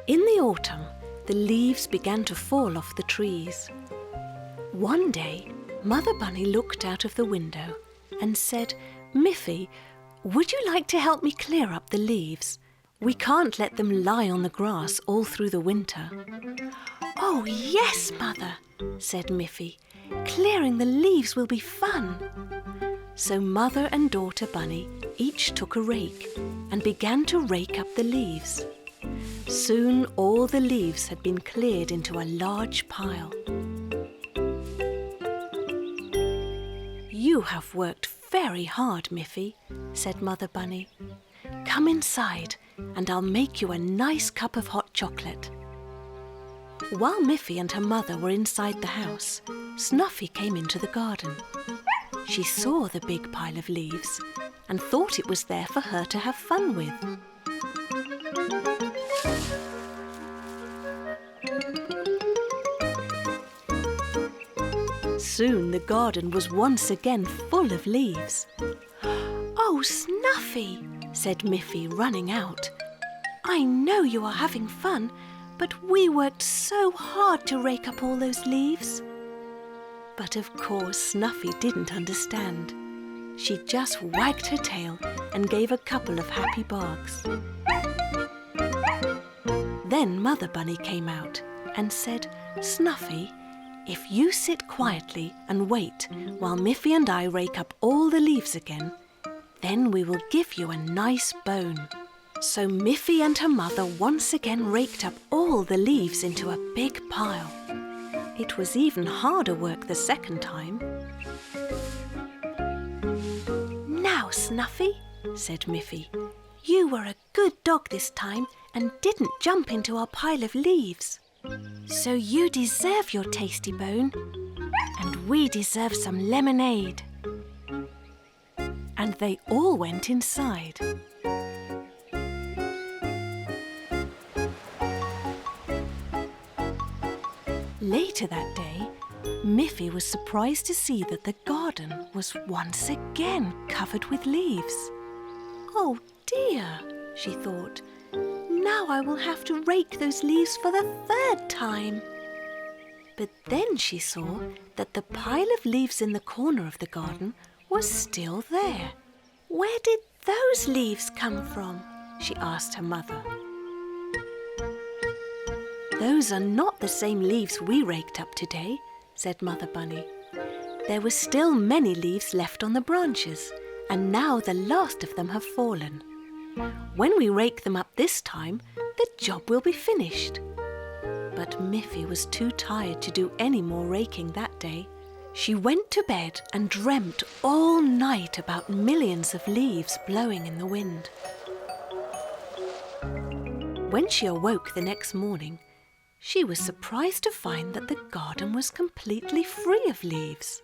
In the autumn, the leaves began to fall off the trees. One day, Mother Bunny looked out of the window and said, "Miffy, would you like to help me clear up the leaves? We can't let them lie on the grass all through the winter." "Oh, yes, Mother," said Miffy. "Clearing the leaves will be fun." So Mother and Daughter Bunny each took a rake and began to rake up the leaves. Soon all the leaves had been cleared into a large pile. "You have worked very hard, Miffy," said Mother Bunny. "Come inside and I'll make you a nice cup of hot chocolate." While Miffy and her mother were inside the house, Snuffy came into the garden. She saw the big pile of leaves and thought it was there for her to have fun with. Soon the garden was once again full of leaves. "Oh, Snuffy," said Miffy, running out. "I know you are having fun, but we worked so hard to rake up all those leaves." But of course Snuffy didn't understand. She just wagged her tail and gave a couple of happy barks. Then Mother Bunny came out and said, "Snuffy, if you sit quietly and wait while Miffy and I rake up all the leaves again, then we will give you a nice bone." So Miffy and her mother once again raked up all the leaves into a big pile. It was even harder work the second time. "Now, Snuffy," said Miffy, "you were a good dog this time and didn't jump into our pile of leaves. So you deserve your tasty bone, and we deserve some lemonade." And they all went inside. Later that day, Miffy was surprised to see that the garden was once again covered with leaves. "Oh dear," she thought, "now I will have to rake those leaves for the third time." But then she saw that the pile of leaves in the corner of the garden was still there. "Where did those leaves come from?" she asked her mother. "Those are not the same leaves we raked up today," said Mother Bunny. "There were still many leaves left on the branches, and now the last of them have fallen. When we rake them up this time, the job will be finished." But Miffy was too tired to do any more raking that day. She went to bed and dreamt all night about millions of leaves blowing in the wind. When she awoke the next morning, she was surprised to find that the garden was completely free of leaves.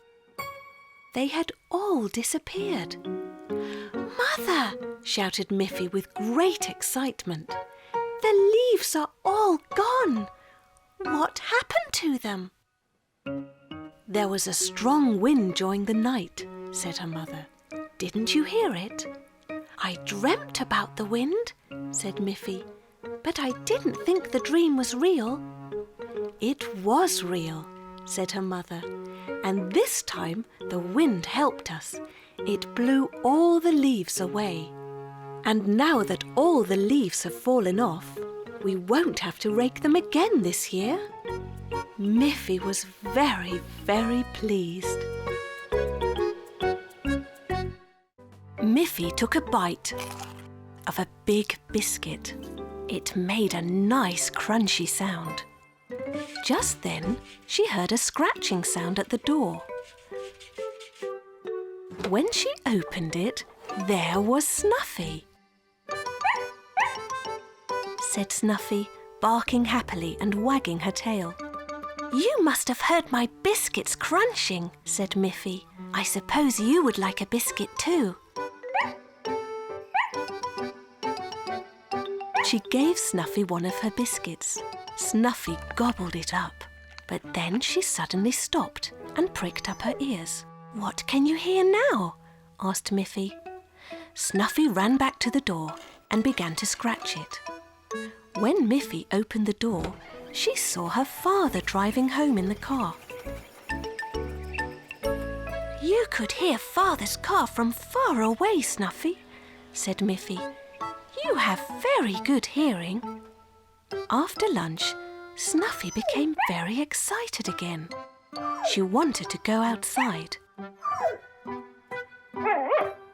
They had all disappeared. "Mother!" shouted Miffy with great excitement. "The leaves are all gone! What happened to them?" "There was a strong wind during the night," said her mother. "Didn't you hear it?" "I dreamt about the wind," said Miffy, "but I didn't think the dream was real." "It was real," said her mother, "and this time the wind helped us. It blew all the leaves away. And now that all the leaves have fallen off, we won't have to rake them again this year." Miffy was very, very pleased. Miffy took a bite of a big biscuit. It made a nice crunchy sound. Just then, she heard a scratching sound at the door. When she opened it, there was Snuffy. Said Snuffy, barking happily and wagging her tail. "You must have heard my biscuits crunching," said Miffy. "I suppose you would like a biscuit too." She gave Snuffy one of her biscuits. Snuffy gobbled it up, but then she suddenly stopped and pricked up her ears. "What can you hear now?" asked Miffy. Snuffy ran back to the door and began to scratch it. When Miffy opened the door, she saw her father driving home in the car. "You could hear Father's car from far away, Snuffy," said Miffy. "You have very good hearing." After lunch, Snuffy became very excited again. She wanted to go outside.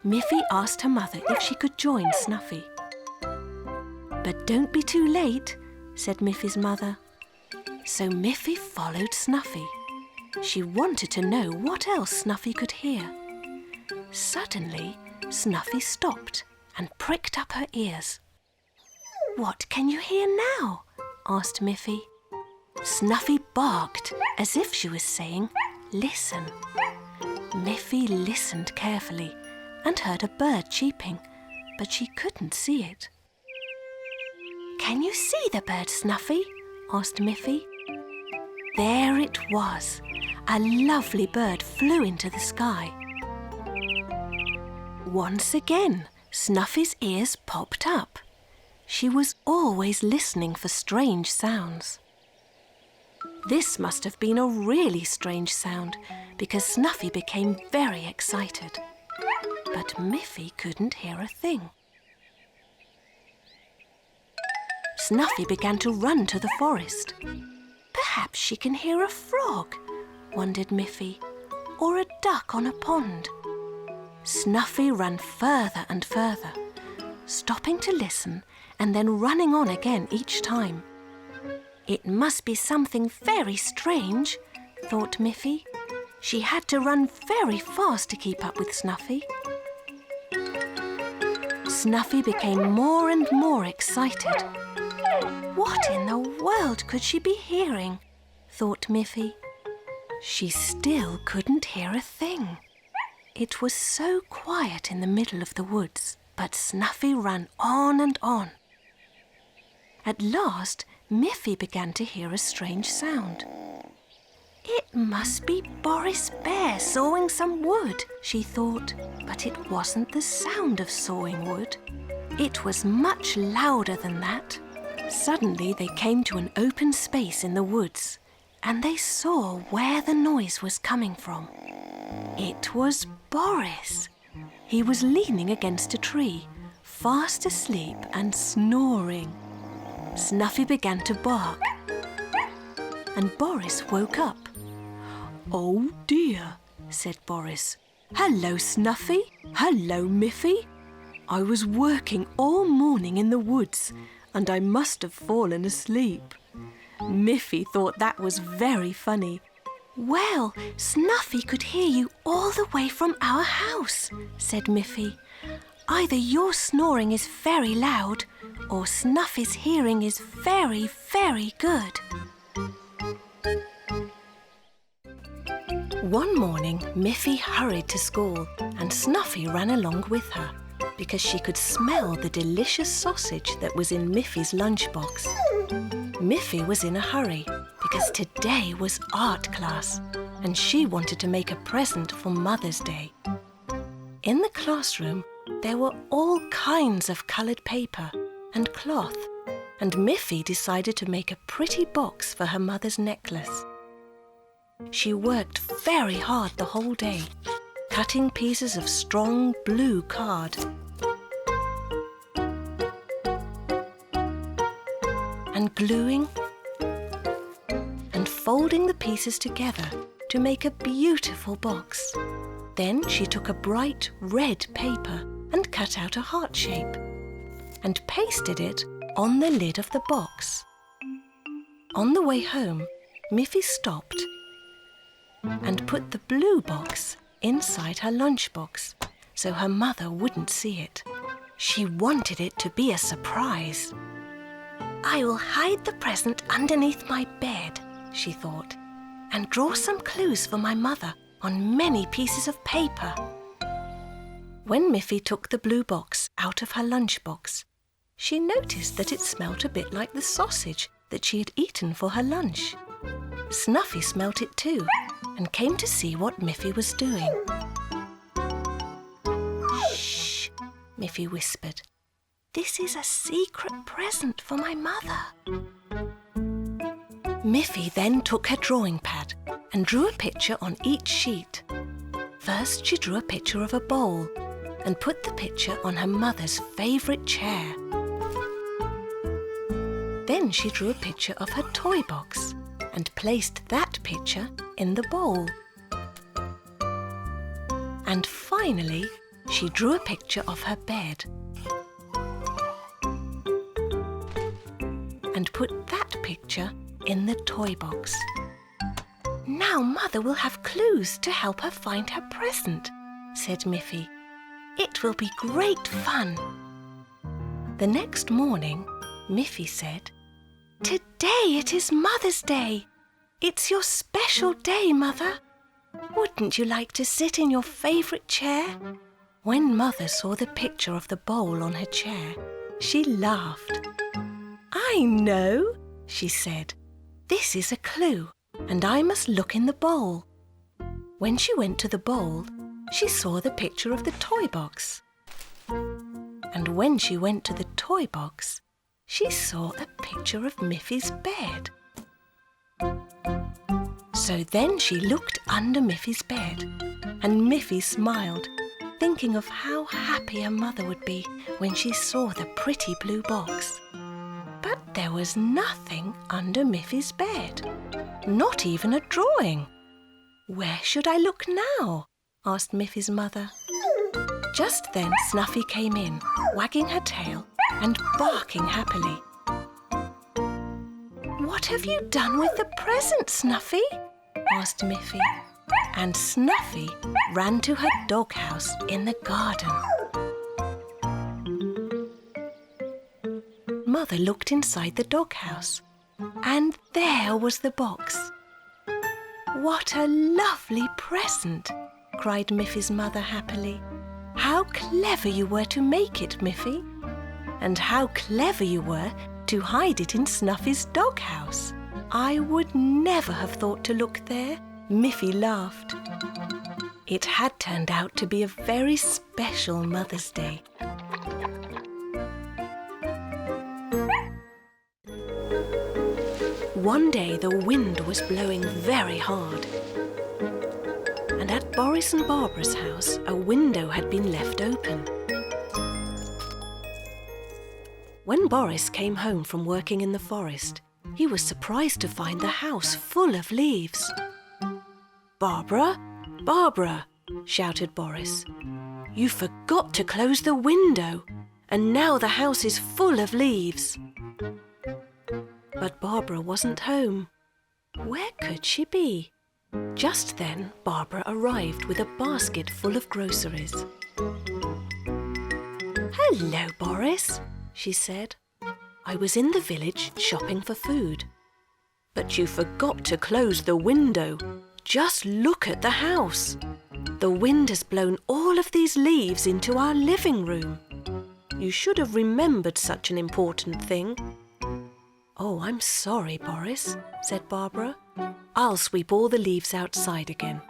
Miffy asked her mother if she could join Snuffy. "But don't be too late," said Miffy's mother. So Miffy followed Snuffy. She wanted to know what else Snuffy could hear. Suddenly, Snuffy stopped and pricked up her ears. "What can you hear now?" asked Miffy. Snuffy barked as if she was saying, "Listen." Miffy listened carefully and heard a bird cheeping, but she couldn't see it. "Can you see the bird, Snuffy?" asked Miffy. There it was. A lovely bird flew into the sky. Once again, Snuffy's ears popped up. She was always listening for strange sounds. This must have been a really strange sound because Snuffy became very excited. But Miffy couldn't hear a thing. Snuffy began to run to the forest. "Perhaps she can hear a frog," wondered Miffy, "or a duck on a pond." Snuffy ran further and further, stopping to listen and then running on again each time. It must be something very strange, thought Miffy. She had to run very fast to keep up with Snuffy. Snuffy became more and more excited. What in the world could she be hearing? Thought Miffy. She still couldn't hear a thing. It was so quiet in the middle of the woods, but Snuffy ran on and on. At last, Miffy began to hear a strange sound. It must be Boris Bear sawing some wood, she thought, but it wasn't the sound of sawing wood. It was much louder than that. Suddenly they came to an open space in the woods, and they saw where the noise was coming from. It was Boris. He was leaning against a tree, fast asleep and snoring. Snuffy began to bark, and Boris woke up. "Oh dear," said Boris. "Hello, Snuffy. Hello, Miffy. I was working all morning in the woods, and I must have fallen asleep." Miffy thought that was very funny. "Well, Snuffy could hear you all the way from our house," said Miffy. "Either your snoring is very loud, or Snuffy's hearing is very, very good." One morning, Miffy hurried to school, and Snuffy ran along with her, because she could smell the delicious sausage that was in Miffy's lunchbox. Miffy was in a hurry, because today was art class, and she wanted to make a present for Mother's Day. In the classroom, there were all kinds of coloured paper and cloth, and Miffy decided to make a pretty box for her mother's necklace. She worked very hard the whole day, cutting pieces of strong blue card and gluing and folding the pieces together to make a beautiful box. Then she took a bright red paper and cut out a heart shape and pasted it on the lid of the box. On the way home, Miffy stopped and put the blue box inside her lunchbox so her mother wouldn't see it. She wanted it to be a surprise. "I will hide the present underneath my bed," she thought, "and draw some clues for my mother on many pieces of paper." When Miffy took the blue box out of her lunchbox, she noticed that it smelt a bit like the sausage that she had eaten for her lunch. Snuffy smelt it too and came to see what Miffy was doing. "Shh," Miffy whispered. This is a secret present for my mother. Miffy then took her drawing pad and drew a picture on each sheet. First, she drew a picture of a bowl and put the picture on her mother's favourite chair. Then she drew a picture of her toy box and placed that picture in the bowl. And finally, she drew a picture of her bed and put that picture in the toy box. Now Mother will have clues to help her find her present, said Miffy. It will be great fun. The next morning, Miffy said, Today it is Mother's Day. It's your special day, Mother. Wouldn't you like to sit in your favourite chair? When Mother saw the picture of the bowl on her chair, she laughed. I know, she said. This is a clue, and I must look in the bowl. When she went to the bowl, she saw the picture of the toy box. And when she went to the toy box, she saw a picture of Miffy's bed. So then she looked under Miffy's bed, and Miffy smiled, thinking of how happy her mother would be when she saw the pretty blue box. But there was nothing under Miffy's bed, not even a drawing. Where should I look now? Asked Miffy's mother. Just then Snuffy came in, wagging her tail and barking happily. What have you done with the present, Snuffy? Asked Miffy. And Snuffy ran to her doghouse in the garden. Mother looked inside the doghouse, and there was the box. What a lovely present, cried Miffy's mother happily. How clever you were to make it, Miffy. And how clever you were to hide it in Snuffy's doghouse. I would never have thought to look there. Miffy laughed. It had turned out to be a very special Mother's Day. One day the wind was blowing very hard, and at Boris and Barbara's house a window had been left open. When Boris came home from working in the forest, he was surprised to find the house full of leaves. "Barbara, Barbara," shouted Boris, "you forgot to close the window, and now the house is full of leaves." But Barbara wasn't home. Where could she be? Just then, Barbara arrived with a basket full of groceries. "Hello, Boris," she said. "I was in the village shopping for food. But you forgot to close the window. Just look at the house. The wind has blown all of these leaves into our living room. You should have remembered such an important thing." "Oh, I'm sorry, Boris," said Barbara. "I'll sweep all the leaves outside again."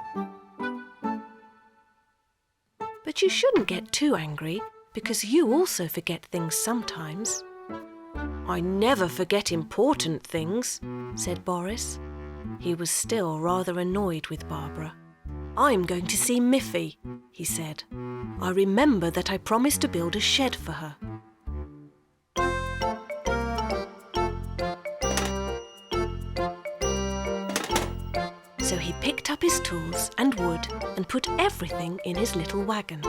"But you shouldn't get too angry, because you also forget things sometimes." "I never forget important things," said Boris. He was still rather annoyed with Barbara. "I'm going to see Miffy," he said. "I remember that I promised to build a shed for her." So he picked up his tools and wood and put everything in his little wagon.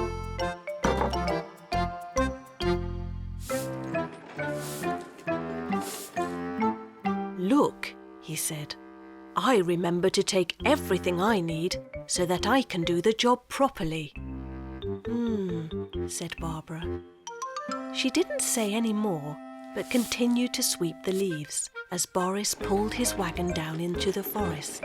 "Look," he said, "I remember to take everything I need so that I can do the job properly." Said Barbara. She didn't say any more, but continued to sweep the leaves as Boris pulled his wagon down into the forest.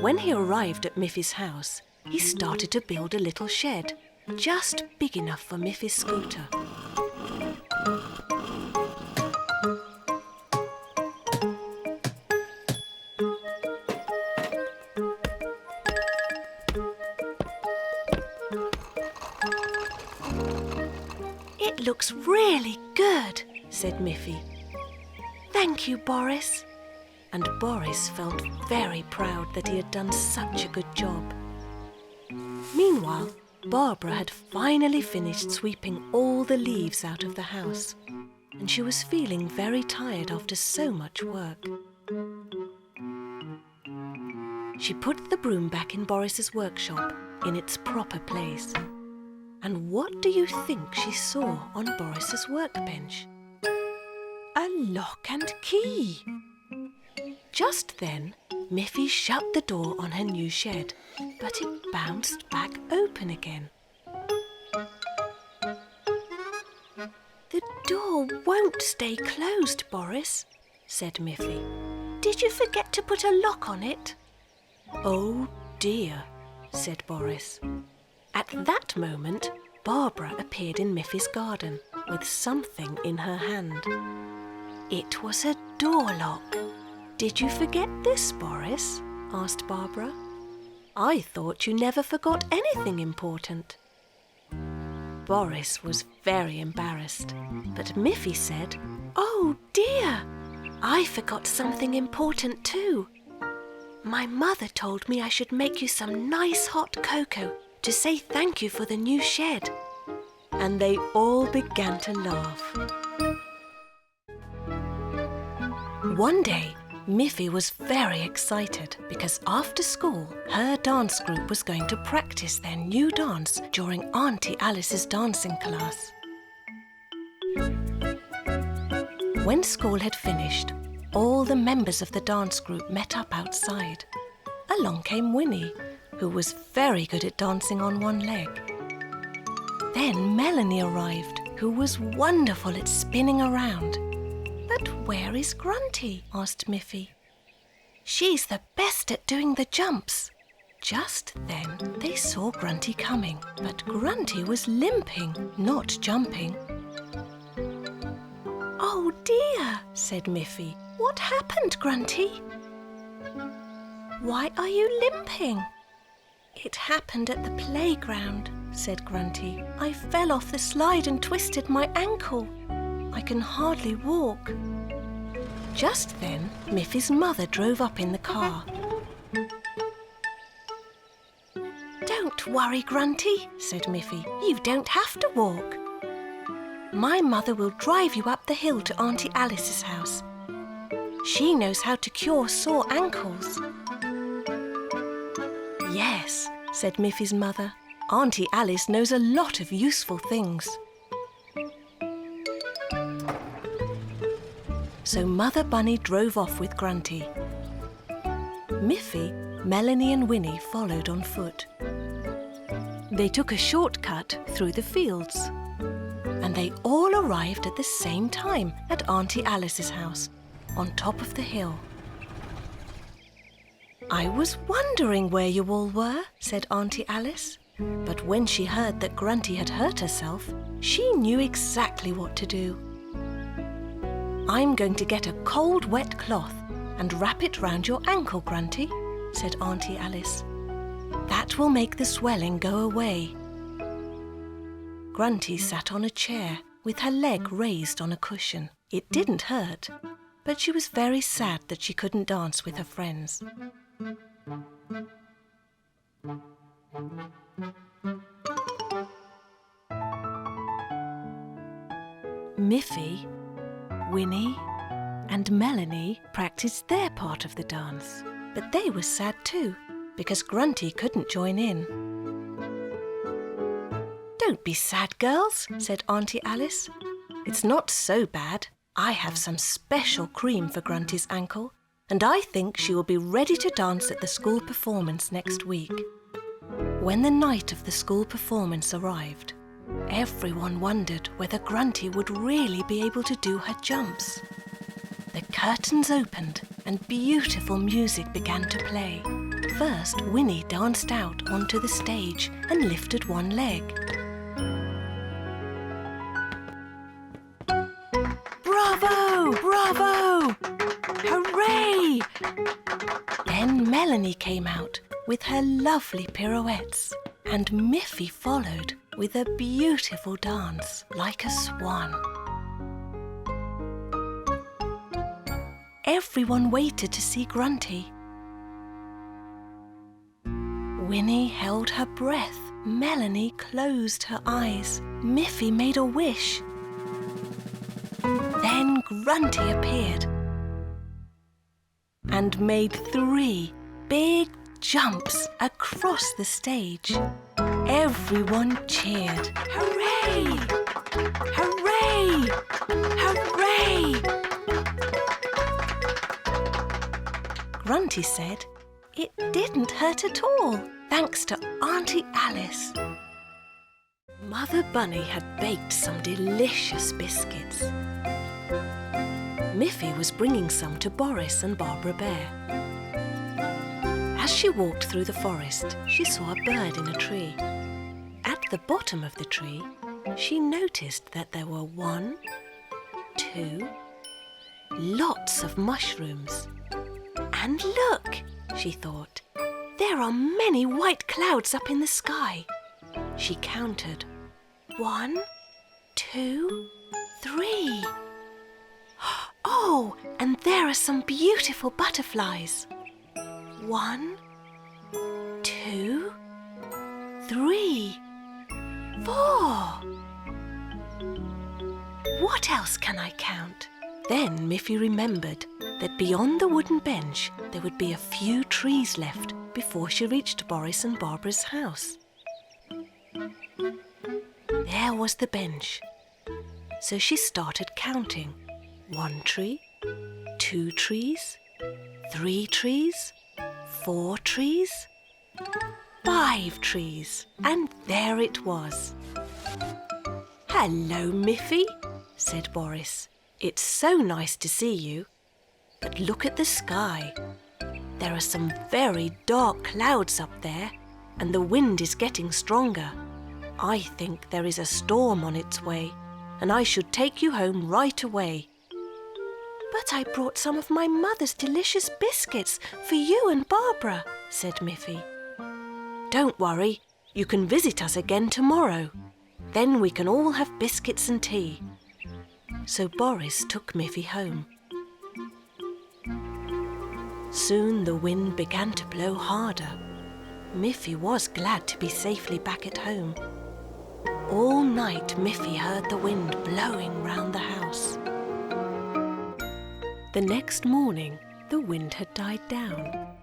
When he arrived at Miffy's house, he started to build a little shed, just big enough for Miffy's scooter. looks really good," said Miffy. "Thank you, Boris." And Boris felt very proud that he had done such a good job. Meanwhile, Barbara had finally finished sweeping all the leaves out of the house, and she was feeling very tired after so much work. She put the broom back in Boris's workshop in its proper place. And what do you think she saw on Boris's workbench? A lock and key! Just then, Miffy shut the door on her new shed, but it bounced back open again. "The door won't stay closed, Boris," said Miffy. "Did you forget to put a lock on it?" "Oh dear," said Boris. At that moment, Barbara appeared in Miffy's garden with something in her hand. It was a door lock. "Did you forget this, Boris?" asked Barbara. "I thought you never forgot anything important." Boris was very embarrassed, but Miffy said, "Oh dear, I forgot something important too. My mother told me I should make you some nice hot cocoa to say thank you for the new shed." And they all began to laugh. One day, Miffy was very excited because after school, her dance group was going to practice their new dance during Auntie Alice's dancing class. When school had finished, all the members of the dance group met up outside. Along came Winnie, who was very good at dancing on one leg. Then Melanie arrived, who was wonderful at spinning around. "But where is Grunty?" asked Miffy. "She's the best at doing the jumps." Just then they saw Grunty coming, but Grunty was limping, not jumping. "Oh dear," said Miffy. "What happened, Grunty?" "Why are you limping?" "It happened at the playground," said Grunty. "I fell off the slide and twisted my ankle. I can hardly walk." Just then, Miffy's mother drove up in the car. "Don't worry, Grunty," said Miffy. "You don't have to walk. My mother will drive you up the hill to Auntie Alice's house. She knows how to cure sore ankles." "Yes," said Miffy's mother. "Auntie Alice knows a lot of useful things." So Mother Bunny drove off with Grunty. Miffy, Melanie and Winnie followed on foot. They took a shortcut through the fields, and they all arrived at the same time at Auntie Alice's house, on top of the hill. "I was wondering where you all were," said Auntie Alice. But when she heard that Grunty had hurt herself, she knew exactly what to do. "I'm going to get a cold, wet cloth and wrap it round your ankle, Grunty," said Auntie Alice. "That will make the swelling go away." Grunty sat on a chair with her leg raised on a cushion. It didn't hurt, but she was very sad that she couldn't dance with her friends. Miffy, Winnie and Melanie practiced their part of the dance, but they were sad too because Grunty couldn't join in. "Don't be sad, girls," said Auntie Alice. "It's not so bad. I have some special cream for Grunty's ankle, and I think she will be ready to dance at the school performance next week." When the night of the school performance arrived, everyone wondered whether Grunty would really be able to do her jumps. The curtains opened and beautiful music began to play. First, Winnie danced out onto the stage and lifted one leg. "Bravo! Bravo! Hooray!" Then Melanie came out with her lovely pirouettes, and Miffy followed with a beautiful dance like a swan. Everyone waited to see Grunty. Winnie held her breath. Melanie closed her eyes. Miffy made a wish. Then Grunty appeared and made 3 big jumps across the stage. Everyone cheered. Hooray! Hooray! Hooray! Grunty said it didn't hurt at all, thanks to Auntie Alice. Mother Bunny had baked some delicious biscuits. Miffy was bringing some to Boris and Barbara Bear. As she walked through the forest, she saw a bird in a tree. At the bottom of the tree, she noticed that there were 1, 2, lots of mushrooms. And look, she thought, there are many white clouds up in the sky. She counted. 1, 2, 3. Oh, and there are some beautiful butterflies. 1, 2, 3, 4. What else can I count? Then Miffy remembered that beyond the wooden bench there would be a few trees left before she reached Boris and Barbara's house. There was the bench. So she started counting. 1 tree, 2 trees, 3 trees, 4 trees, 5 trees, and there it was. "Hello, Miffy," said Boris. "It's so nice to see you. But look at the sky. There are some very dark clouds up there, and the wind is getting stronger. I think there is a storm on its way, and I should take you home right away." "But I brought some of my mother's delicious biscuits for you and Barbara," said Miffy. "Don't worry, you can visit us again tomorrow. Then we can all have biscuits and tea." So Boris took Miffy home. Soon the wind began to blow harder. Miffy was glad to be safely back at home. All night Miffy heard the wind blowing round the house. The next morning, the wind had died down.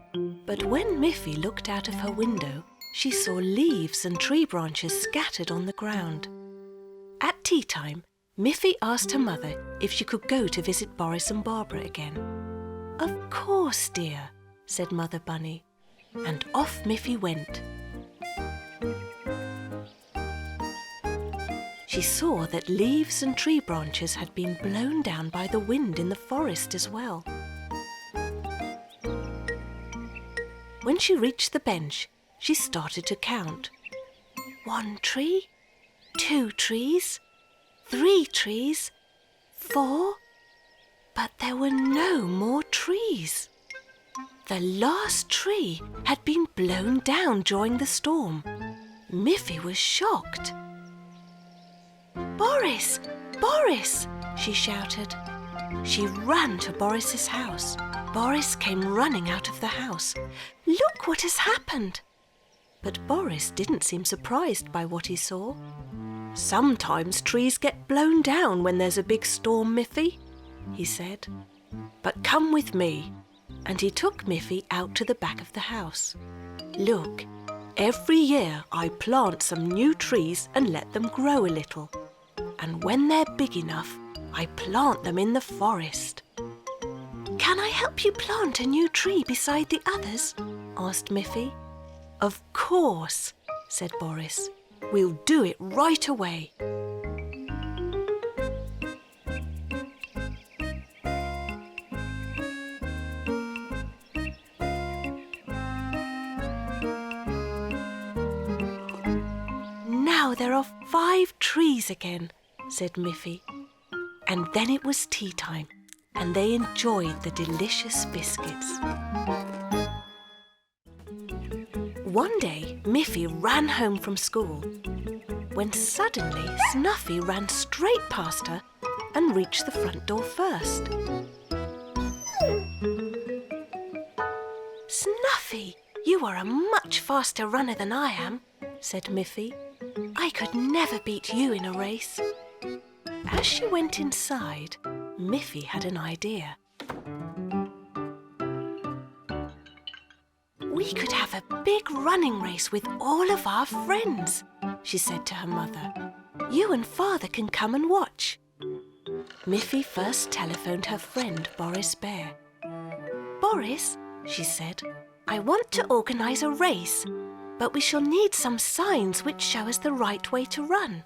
But when Miffy looked out of her window, she saw leaves and tree branches scattered on the ground. At tea time, Miffy asked her mother if she could go to visit Boris and Barbara again. "Of course, dear," said Mother Bunny, and off Miffy went. She saw that leaves and tree branches had been blown down by the wind in the forest as well. When she reached the bench, she started to count. 1 tree, 2 trees, 3 trees, 4, but there were no more trees. The last tree had been blown down during the storm. Miffy was shocked. "Boris! Boris!" she shouted. She ran to Boris's house. Boris came running out of the house. "Look what has happened!" But Boris didn't seem surprised by what he saw. "Sometimes trees get blown down when there's a big storm, Miffy," he said. "But come with me." And he took Miffy out to the back of the house. "Look, every year I plant some new trees and let them grow a little. And when they're big enough, I plant them in the forest." "Can I help you plant a new tree beside the others?" asked Miffy. "Of course," said Boris. "We'll do it right away." "Now there are 5 trees again," said Miffy. And then it was tea time, and they enjoyed the delicious biscuits. One day, Miffy ran home from school. when suddenly Snuffy ran straight past her and reached the front door first. "Snuffy, you are a much faster runner than I am," said Miffy. "I could never beat you in a race." As she went inside, Miffy had an idea. "We could have a big running race with all of our friends," she said to her mother. "You and Father can come and watch." Miffy first telephoned her friend Boris Bear. "Boris," she said, "I want to organise a race, but we shall need some signs which show us the right way to run."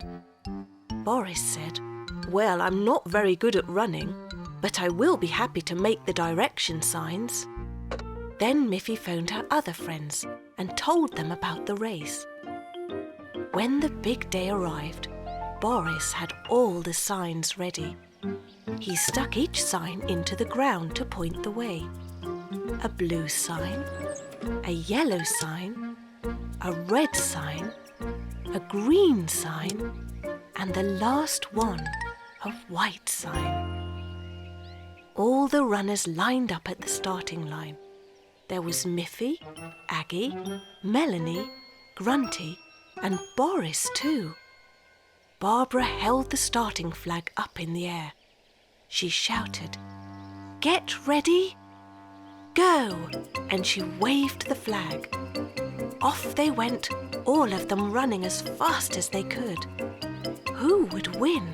Boris said, "Well, I'm not very good at running, but I will be happy to make the direction signs." Then Miffy phoned her other friends and told them about the race. When the big day arrived, Boris had all the signs ready. He stuck each sign into the ground to point the way. A blue sign, a yellow sign, a red sign, a green sign, and the last one, a white sign. All the runners lined up at the starting line. There was Miffy, Aggie, Melanie, Grunty, and Boris too. Barbara held the starting flag up in the air. She shouted, "Get ready, go!" and she waved the flag. Off they went, all of them running as fast as they could. Who would win?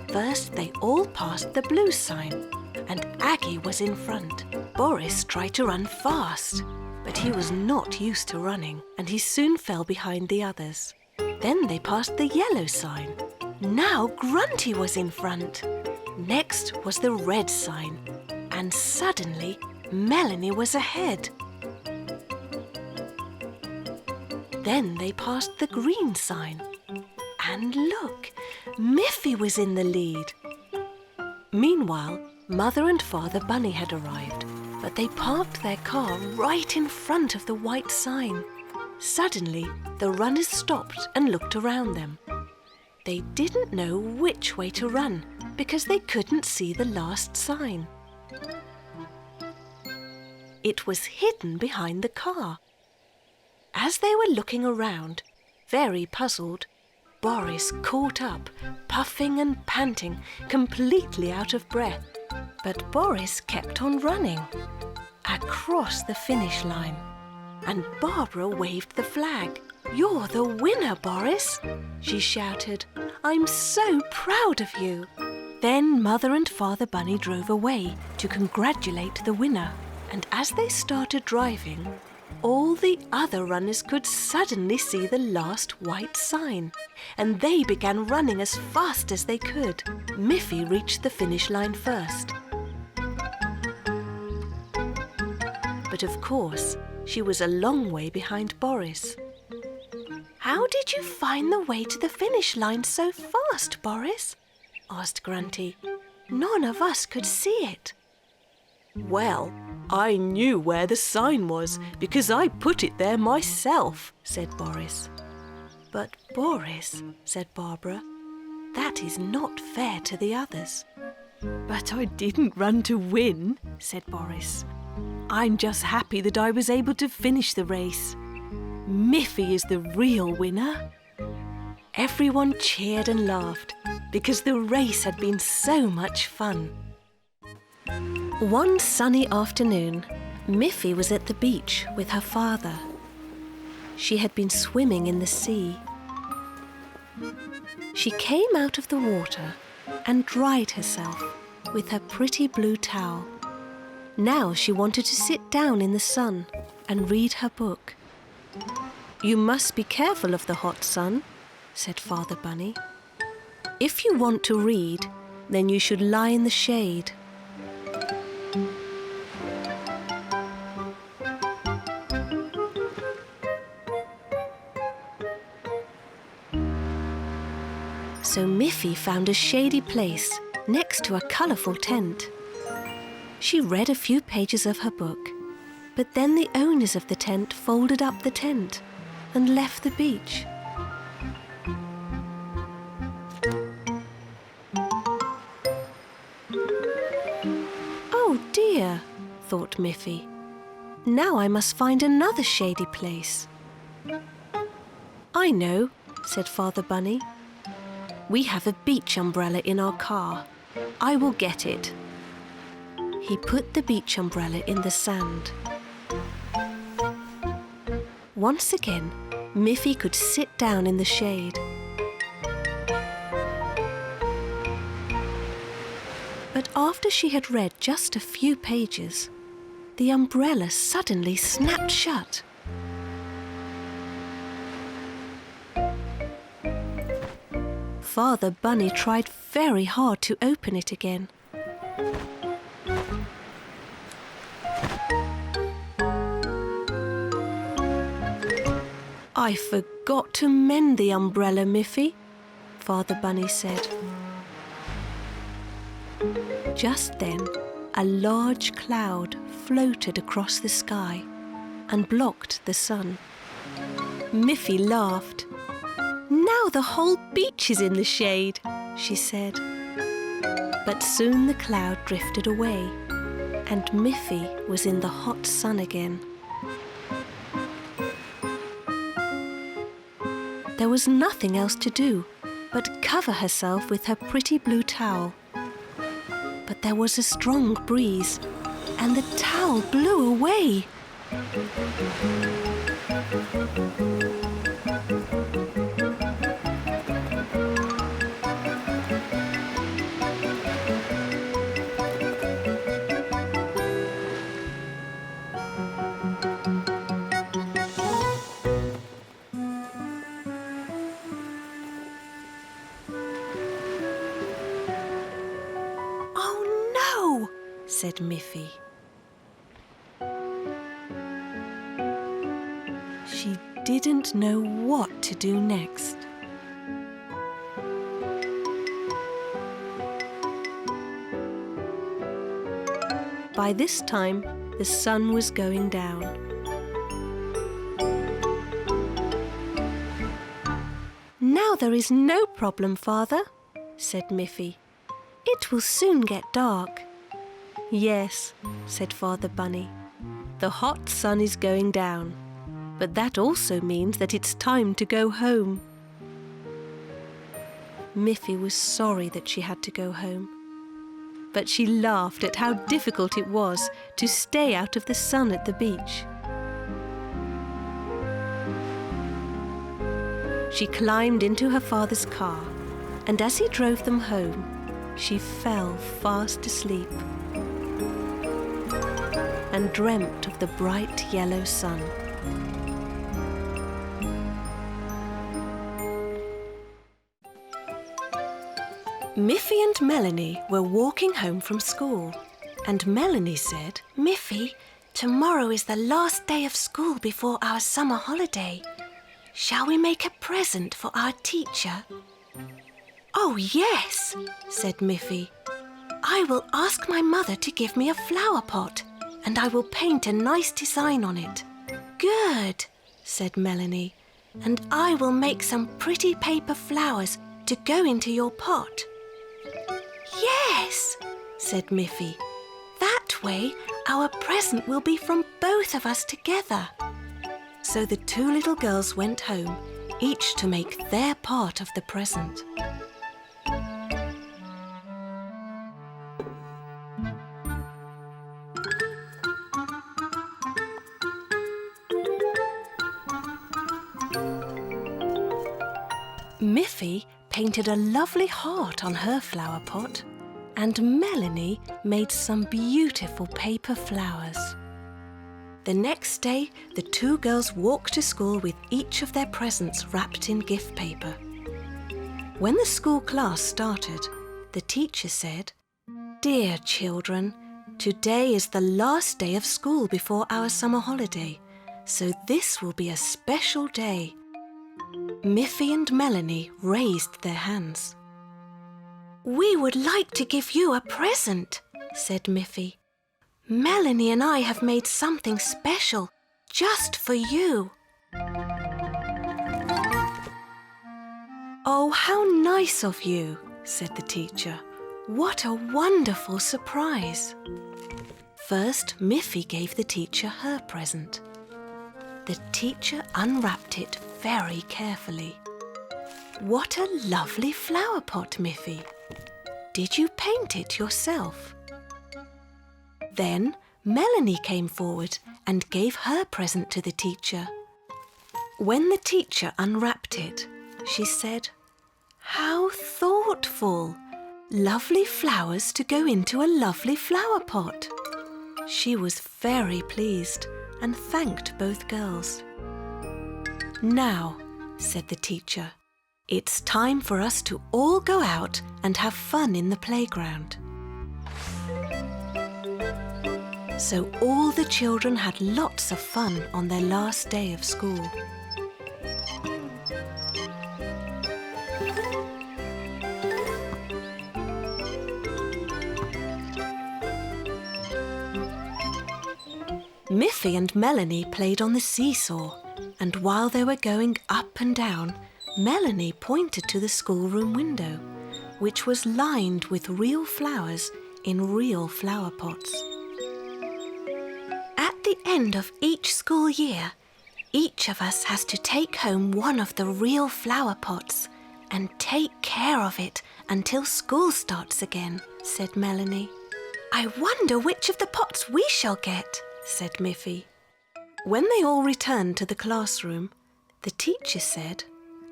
First, they all passed the blue sign, and Aggie was in front. Boris tried to run fast, but he was not used to running, and he soon fell behind the others. Then they passed the yellow sign. Now Grunty was in front. Next was the red sign, and suddenly Melanie was ahead. Then they passed the green sign. And look, Miffy was in the lead. Meanwhile, Mother and Father Bunny had arrived, but they parked their car right in front of the white sign. Suddenly, the runners stopped and looked around them. They didn't know which way to run because they couldn't see the last sign. It was hidden behind the car. As they were looking around, very puzzled, Boris caught up, puffing and panting, completely out of breath. But Boris kept on running across the finish line, and Barbara waved the flag. "You're the winner, Boris," she shouted. "I'm so proud of you." Then Mother and Father Bunny drove away to congratulate the winner, and as they started driving, all the other runners could suddenly see the last white sign, and they began running as fast as they could. Miffy reached the finish line first. But of course, she was a long way behind Boris. "How did you find the way to the finish line so fast, Boris?" asked Grunty. "None of us could see it." "Well, I knew where the sign was because I put it there myself," said Boris. "But Boris," said Barbara, "that is not fair to the others." "But I didn't run to win," said Boris. "I'm just happy that I was able to finish the race. Miffy is the real winner." Everyone cheered and laughed because the race had been so much fun. One sunny afternoon, Miffy was at the beach with her father. She had been swimming in the sea. She came out of the water and dried herself with her pretty blue towel. Now she wanted to sit down in the sun and read her book. "You must be careful of the hot sun," said Father Bunny. "If you want to read, then you should lie in the shade." So Miffy found a shady place next to a colourful tent. She read a few pages of her book, but then the owners of the tent folded up the tent and left the beach. thought Miffy. Now I must find another shady place. I know, said Father Bunny. We have a beach umbrella in our car. I will get it. He put the beach umbrella in the sand. Once again, Miffy could sit down in the shade. But after she had read just a few pages, the umbrella suddenly snapped shut. Father Bunny tried very hard to open it again. I forgot to mend the umbrella, Miffy, Father Bunny said. Just then, a large cloud floated across the sky and blocked the sun. Miffy laughed. Now the whole beach is in the shade, she said. But soon the cloud drifted away, and Miffy was in the hot sun again. There was nothing else to do but cover herself with her pretty blue towel. But there was a strong breeze, and the towel blew away. Said Miffy. She didn't know what to do next. By this time, the sun was going down. Now there is no problem, Father, said Miffy. It will soon get dark. Yes, said Father Bunny. The hot sun is going down, but that also means that it's time to go home. Miffy was sorry that she had to go home, but she laughed at how difficult it was to stay out of the sun at the beach. She climbed into her father's car, and as he drove them home, she fell fast asleep and dreamt of the bright yellow sun. Miffy and Melanie were walking home from school, and Melanie said, Miffy, tomorrow is the last day of school before our summer holiday. Shall we make a present for our teacher? "Oh, yes," said Miffy. I will ask my mother to give me a flower pot, and I will paint a nice design on it. "Good," said Melanie. And I will make some pretty paper flowers to go into your pot. "Yes," said Miffy. That way, our present will be from both of us together. So the two little girls went home, each to make their part of the present. Miffy painted a lovely heart on her flower pot, and Melanie made some beautiful paper flowers. The next day, the two girls walked to school with each of their presents wrapped in gift paper. When the school class started, the teacher said, "Dear children, today is the last day of school before our summer holiday, so this will be a special day." Miffy and Melanie raised their hands. "We would like to give you a present," said Miffy. "Melanie and I have made something special just for you." "Oh, how nice of you," said the teacher. "What a wonderful surprise." First, Miffy gave the teacher her present. The teacher unwrapped it very carefully. What a lovely flower pot, Miffy! Did you paint it yourself? Then Melanie came forward and gave her present to the teacher. When the teacher unwrapped it, she said, "How thoughtful! Lovely flowers to go into a lovely flower pot." She was very pleased and thanked both girls. "Now," said the teacher, "it's time for us to all go out and have fun in the playground." So all the children had lots of fun on their last day of school. Miffy and Melanie played on the seesaw, and while they were going up and down, Melanie pointed to the schoolroom window, which was lined with real flowers in real flower pots. At the end of each school year, each of us has to take home one of the real flower pots and take care of it until school starts again, said Melanie. "I wonder which of the pots we shall get," said Miffy. When they all returned to the classroom, the teacher said,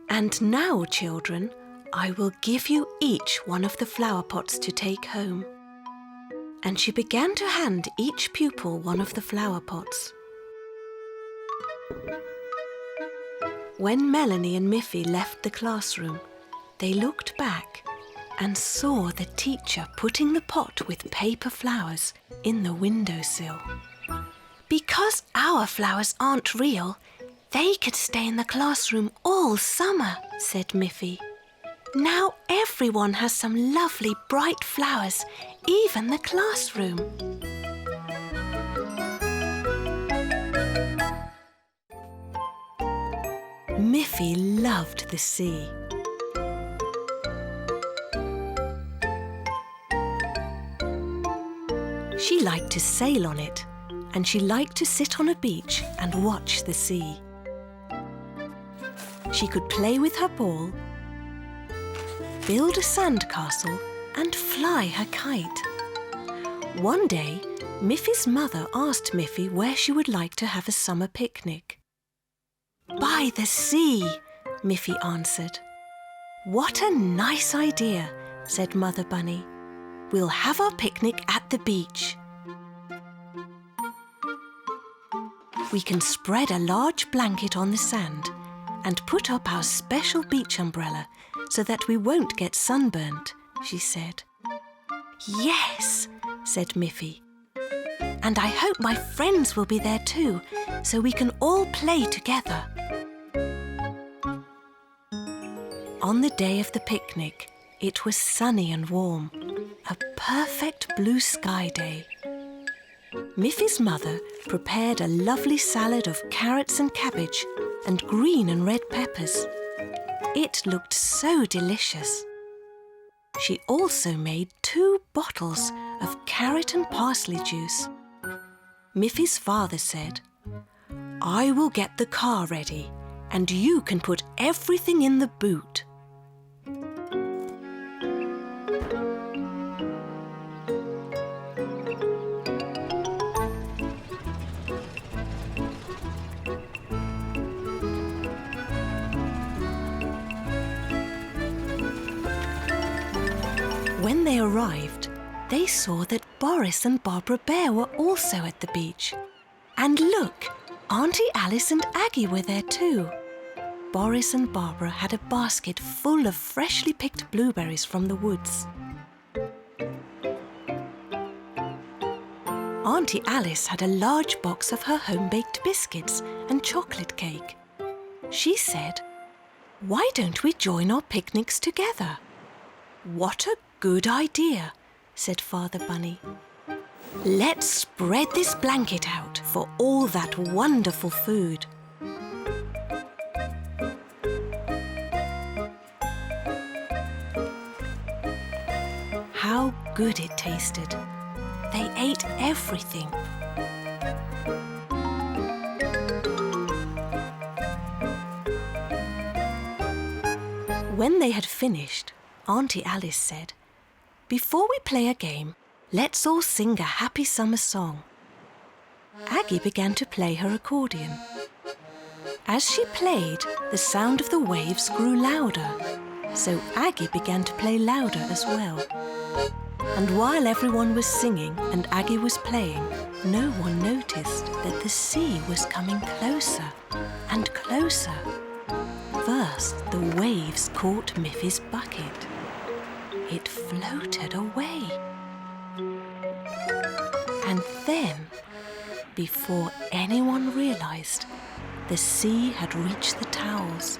"And now, children, I will give you each one of the flower pots to take home." And she began to hand each pupil one of the flower pots. When Melanie and Miffy left the classroom, they looked back and saw the teacher putting the pot with paper flowers in the windowsill. "Because our flowers aren't real, they could stay in the classroom all summer," said Miffy. "Now everyone has some lovely bright flowers, even the classroom." Miffy loved the sea. She liked to sail on it, and she liked to sit on a beach and watch the sea. She could play with her ball, build a sandcastle, and fly her kite. One day, Miffy's mother asked Miffy where she would like to have a summer picnic. "By the sea," Miffy answered. "What a nice idea," said Mother Bunny. "We'll have our picnic at the beach. We can spread a large blanket on the sand and put up our special beach umbrella so that we won't get sunburnt," she said. "Yes," said Miffy. "And I hope my friends will be there too, so we can all play together." On the day of the picnic, it was sunny and warm, a perfect blue sky day. Miffy's mother prepared a lovely salad of carrots and cabbage and green and red peppers. It looked so delicious. She also made 2 bottles of carrot and parsley juice. Miffy's father said, "I will get the car ready, and you can put everything in the boot." When they arrived, they saw that Boris and Barbara Bear were also at the beach. And look, Auntie Alice and Aggie were there too. Boris and Barbara had a basket full of freshly picked blueberries from the woods. Auntie Alice had a large box of her home-baked biscuits and chocolate cake. She said, "Why don't we join our picnics together?" "What a good idea," said Father Bunny. "Let's spread this blanket out for all that wonderful food." How good it tasted. They ate everything. When they had finished, Auntie Alice said, "Before we play a game, let's all sing a happy summer song." Aggie began to play her accordion. As she played, the sound of the waves grew louder, so Aggie began to play louder as well. And while everyone was singing and Aggie was playing, no one noticed that the sea was coming closer and closer. First, the waves caught Miffy's bucket. It floated away. And then, before anyone realized, the sea had reached the towels.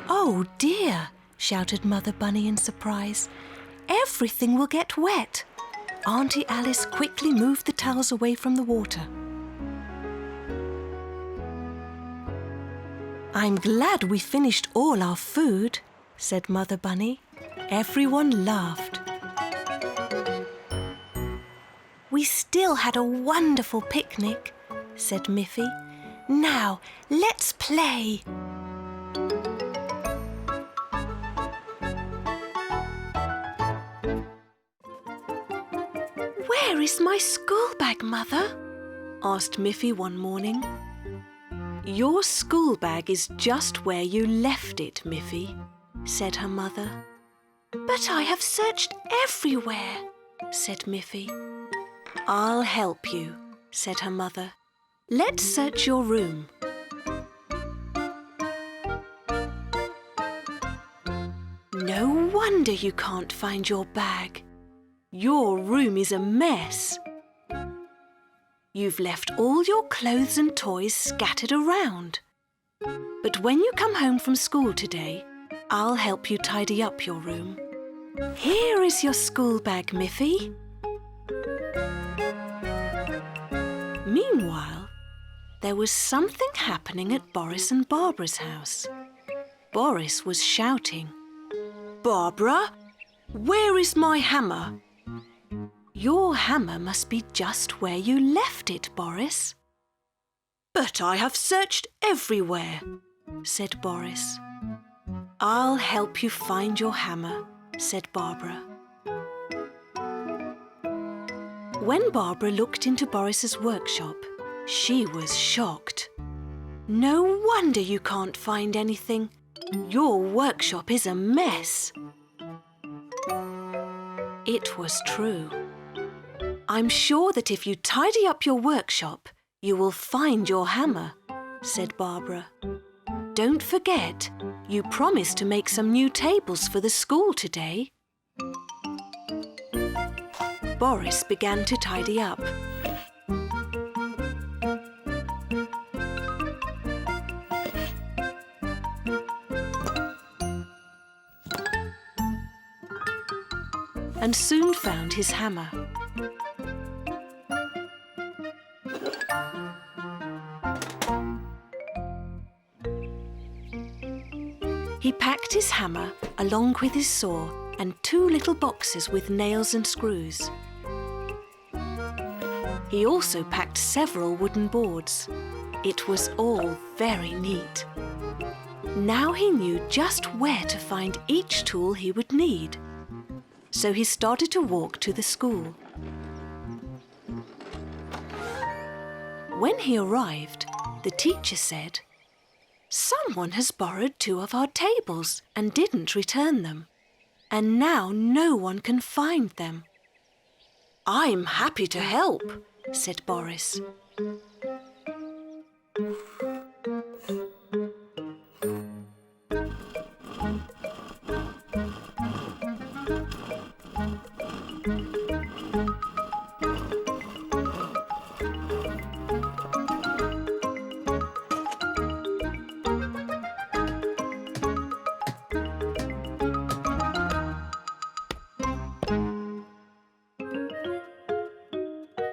"Oh dear!" shouted Mother Bunny in surprise. "Everything will get wet." Auntie Alice quickly moved the towels away from the water. "I'm glad we finished all our food," said Mother Bunny. Everyone laughed. "We still had a wonderful picnic," said Miffy. "Now, let's play." "Where is my school bag, Mother?" asked Miffy one morning. "Your school bag is just where you left it, Miffy," said her mother. "But I have searched everywhere," said Miffy. "I'll help you," said her mother. "Let's search your room." No wonder you can't find your bag. Your room is a mess. You've left all your clothes and toys scattered around. But when you come home from school today, I'll help you tidy up your room. Here is your school bag, Miffy. Meanwhile, there was something happening at Boris and Barbara's house. Boris was shouting, "Barbara, where is my hammer?" "Your hammer must be just where you left it, Boris." "But I have searched everywhere," said Boris. "I'll help you find your hammer," said Barbara. When Barbara looked into Boris's workshop, she was shocked. "No wonder you can't find anything. Your workshop is a mess." It was true. "I'm sure that if you tidy up your workshop, you will find your hammer," said Barbara. "Don't forget, you promised to make some new tables for the school today." Boris began to tidy up. And soon found his hammer. He packed his hammer along with his saw and 2 little boxes with nails and screws. He also packed several wooden boards. It was all very neat. Now he knew just where to find each tool he would need. So he started to walk to the school. When he arrived, the teacher said, "Someone has borrowed 2 of our tables and didn't return them, and now no one can find them." "I'm happy to help," said Boris.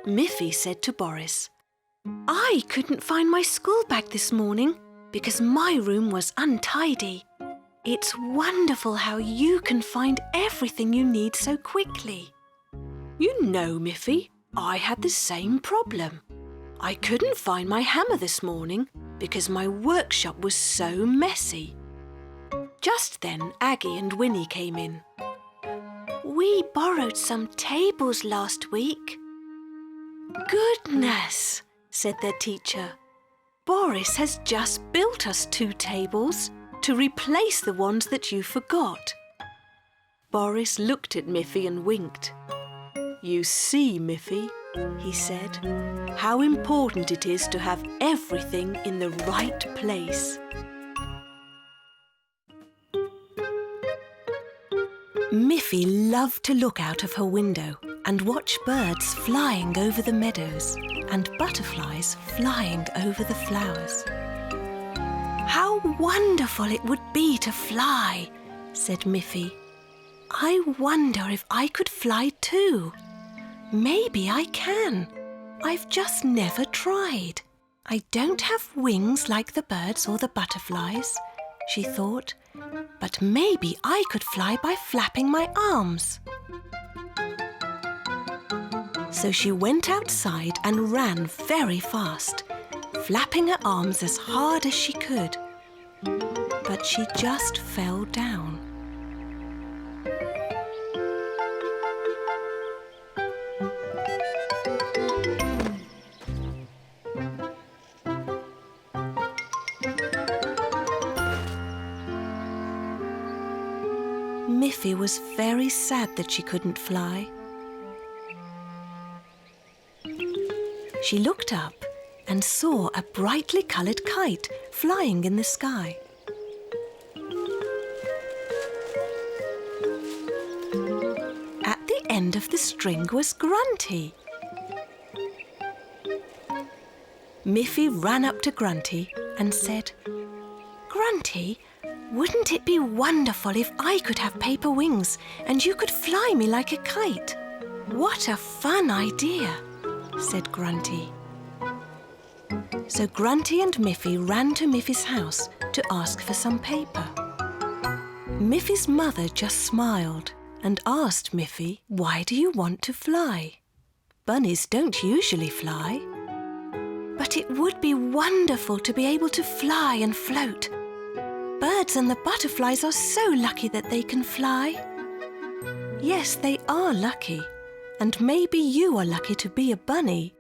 Miffy said to Boris, "I couldn't find my school bag this morning because my room was untidy. It's wonderful how you can find everything you need so quickly. You know, Miffy, I had the same problem. I couldn't find my hammer this morning because my workshop was so messy. Just then, Aggie and Winnie came in. We borrowed some tables last week. Goodness, said their teacher. Boris has just built us 2 tables to replace the ones that you forgot. Boris looked at Miffy and winked. You see, Miffy, he said, how important it is to have everything in the right place. Miffy loved to look out of her window and watch birds flying over the meadows and butterflies flying over the flowers. How wonderful it would be to fly, said Miffy. I wonder if I could fly too. Maybe I can. I've just never tried. I don't have wings like the birds or the butterflies, she thought, but maybe I could fly by flapping my arms. So she went outside and ran very fast, flapping her arms as hard as she could. But she just fell down. Miffy was very sad that she couldn't fly. She looked up and saw a brightly coloured kite flying in the sky. At the end of the string was Grunty. Miffy ran up to Grunty and said, Grunty, wouldn't it be wonderful if I could have paper wings and you could fly me like a kite? What a fun idea, said Grunty. So Grunty and Miffy ran to Miffy's house to ask for some paper. Miffy's mother just smiled and asked Miffy, why do you want to fly? Bunnies don't usually fly. But it would be wonderful to be able to fly and float. Birds and the butterflies are so lucky that they can fly. Yes, they are lucky. And maybe you are lucky to be a bunny.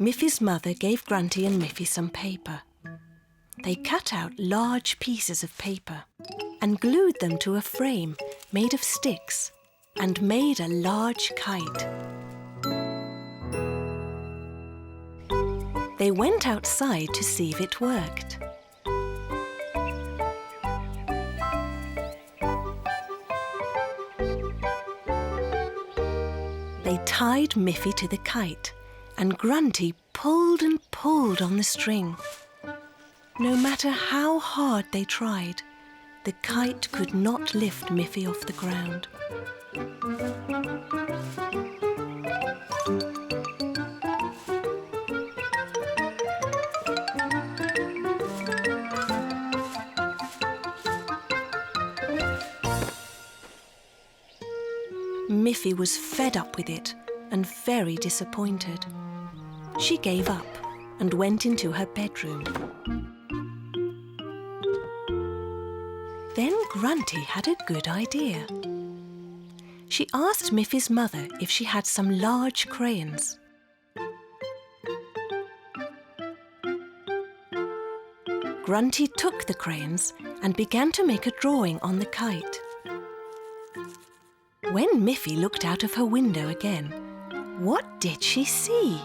Miffy's mother gave Grunty and Miffy some paper. They cut out large pieces of paper and glued them to a frame made of sticks and made a large kite. They went outside to see if it worked. They tied Miffy to the kite, and Grunty pulled and pulled on the string. No matter how hard they tried, the kite could not lift Miffy off the ground. Miffy was fed up with it and very disappointed. She gave up and went into her bedroom. Then Grunty had a good idea. She asked Miffy's mother if she had some large crayons. Grunty took the crayons and began to make a drawing on the kite. When Miffy looked out of her window again, what did she see?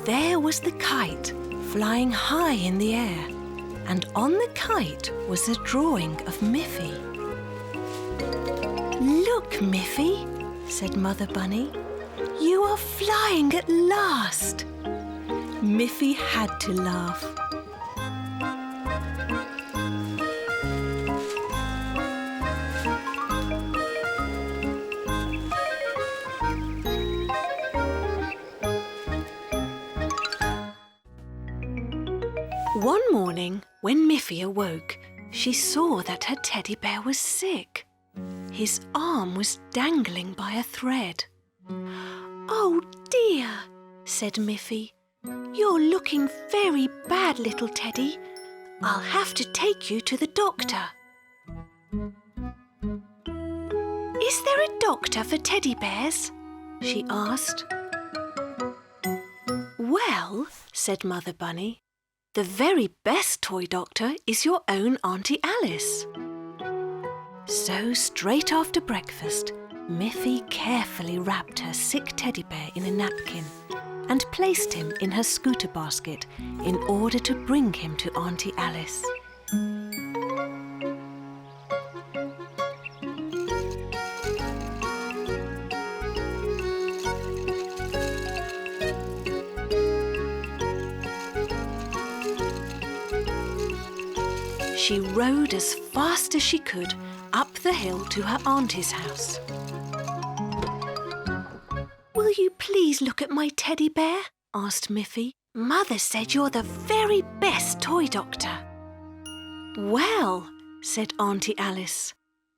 There was the kite flying high in the air, and on the kite was a drawing of Miffy. Look, Miffy, said Mother Bunny. You are flying at last. Miffy had to laugh. One morning, when Miffy awoke, She saw that her teddy bear was sick. His arm was dangling by a thread. "Oh dear," said Miffy. "You're looking very bad, little teddy. I'll have to take you to the doctor." "Is there a doctor for teddy bears?" she asked. "Well," said Mother Bunny, "the very best toy doctor is your own Auntie Alice." So straight after breakfast, Miffy carefully wrapped her sick teddy bear in a napkin and placed him in her scooter basket in order to bring him to Auntie Alice. She rode as fast as she could up the hill to her auntie's house. "Will you please look at my teddy bear?" asked Miffy. "Mother said you're the very best toy doctor." "Well," said Auntie Alice,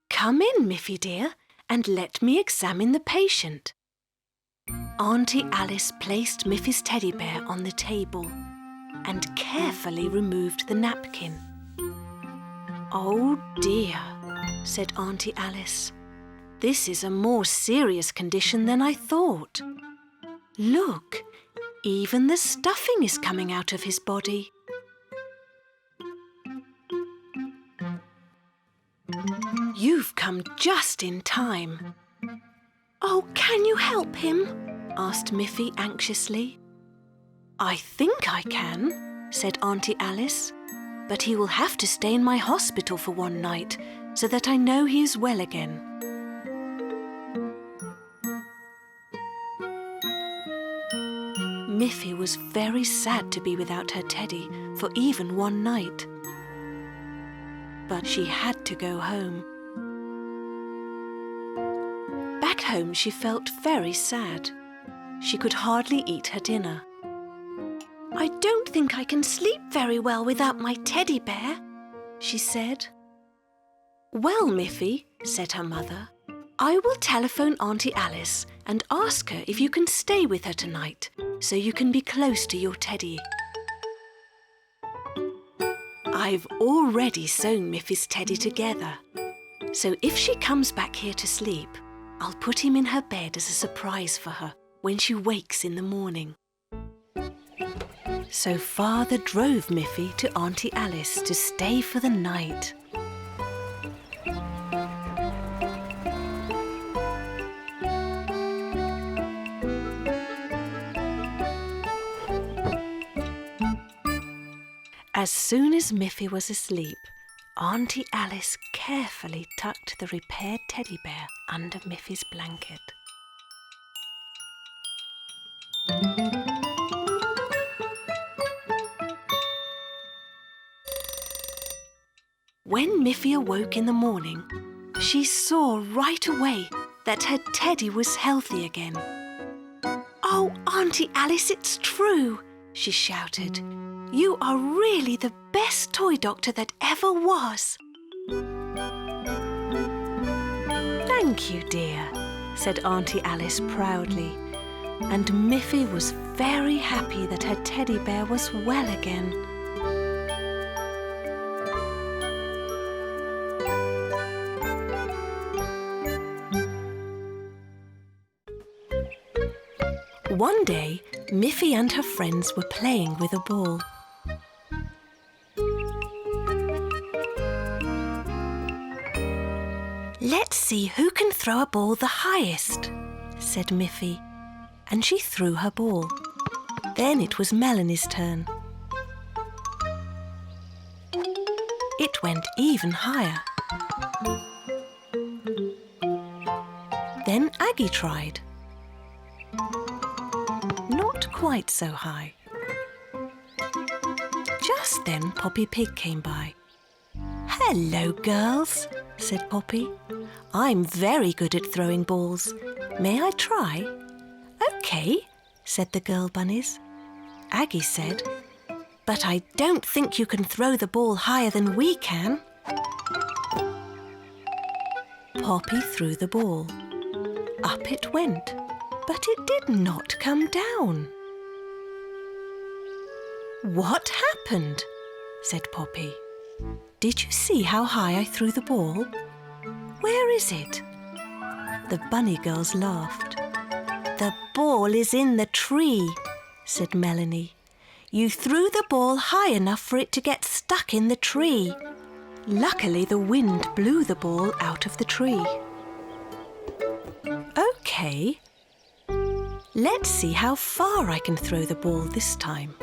"come in, Miffy dear, and let me examine the patient." Auntie Alice placed Miffy's teddy bear on the table and carefully removed the napkin. "Oh dear," said Auntie Alice. "This is a more serious condition than I thought. Look, even the stuffing is coming out of his body." "You've come just in time." "Oh, can you help him?" asked Miffy anxiously. "I think I can," said Auntie Alice, "but he will have to stay in my hospital for one night so that I know he is well again." Miffy was very sad to be without her teddy for even one night. But she had to go home. Back home she felt very sad. She could hardly eat her dinner. "I don't think I can sleep very well without my teddy bear," she said. "Well, Miffy," said her mother, "I will telephone Auntie Alice and ask her if you can stay with her tonight so you can be close to your teddy." "I've already sewn Miffy's teddy together, so if she comes back here to sleep, I'll put him in her bed as a surprise for her when she wakes in the morning." So Father drove Miffy to Auntie Alice to stay for the night. As soon as Miffy was asleep, Auntie Alice carefully tucked the repaired teddy bear under Miffy's blanket. When Miffy awoke in the morning, she saw right away that her teddy was healthy again. "Oh, Auntie Alice, it's true!" she shouted. "You are really the best toy doctor that ever was." "Thank you, dear," said Auntie Alice proudly, and Miffy was very happy that her teddy bear was well again. One day, Miffy and her friends were playing with a ball. "Let's see who can throw a ball the highest," said Miffy, and she threw her ball. Then it was Melanie's turn. It went even higher. Then Aggie tried. Not quite so high. Just then Poppy Pig came by. "Hello, girls," said Poppy. "I'm very good at throwing balls. May I try?" "OK," said the girl bunnies. Aggie said, "But I don't think you can throw the ball higher than we can." Poppy threw the ball. Up it went, but it did not come down. "What happened?" said Poppy. "Did you see how high I threw the ball? Where is it?" The bunny girls laughed. "The ball is in the tree," said Melanie. "You threw the ball high enough for it to get stuck in the tree." Luckily, the wind blew the ball out of the tree. "OK, let's see how far I can throw the ball this time."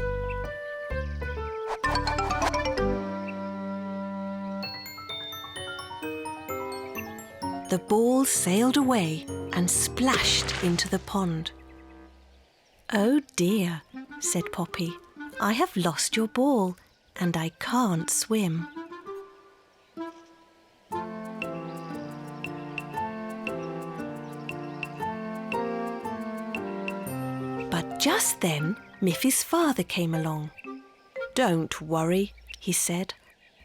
The ball sailed away and splashed into the pond. "Oh dear," said Poppy, "I have lost your ball and I can't swim." But just then, Miffy's father came along. "Don't worry," he said.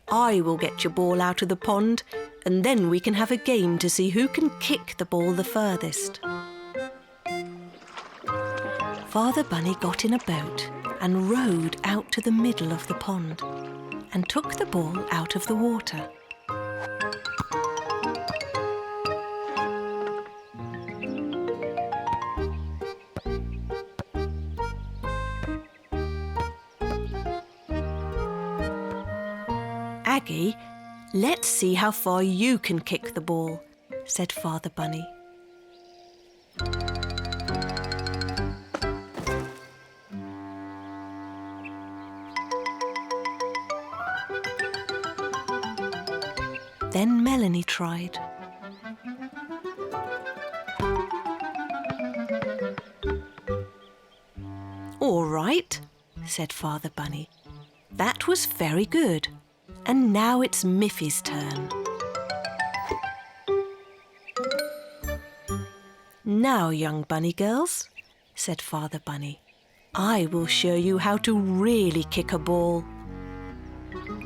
"I will get your ball out of the pond and then we can have a game to see who can kick the ball the furthest." Father Bunny got in a boat and rowed out to the middle of the pond and took the ball out of the water. "Aggie, let's see how far you can kick the ball," said Father Bunny. Then Melanie tried. "All right," said Father Bunny. "That was very good. And now it's Miffy's turn." "Now, young bunny girls," said Father Bunny, "I will show you how to really kick a ball."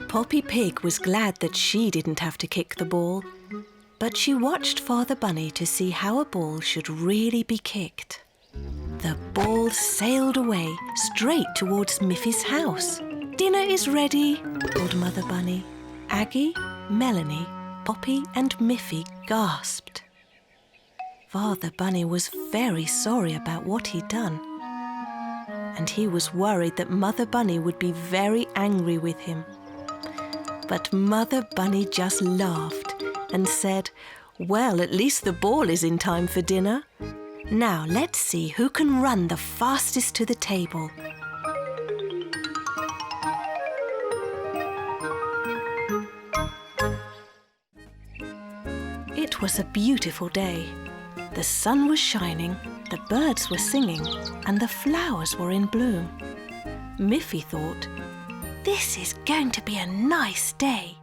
Poppy Pig was glad that she didn't have to kick the ball, but she watched Father Bunny to see how a ball should really be kicked. The ball sailed away straight towards Miffy's house. "Dinner is ready," called Mother Bunny. Aggie, Melanie, Poppy and Miffy gasped. Father Bunny was very sorry about what he'd done, and he was worried that Mother Bunny would be very angry with him. But Mother Bunny just laughed and said, "Well, at least the ball is in time for dinner. Now let's see who can run the fastest to the table." It was a beautiful day. The sun was shining, the birds were singing, and the flowers were in bloom. Miffy thought, "This is going to be a nice day."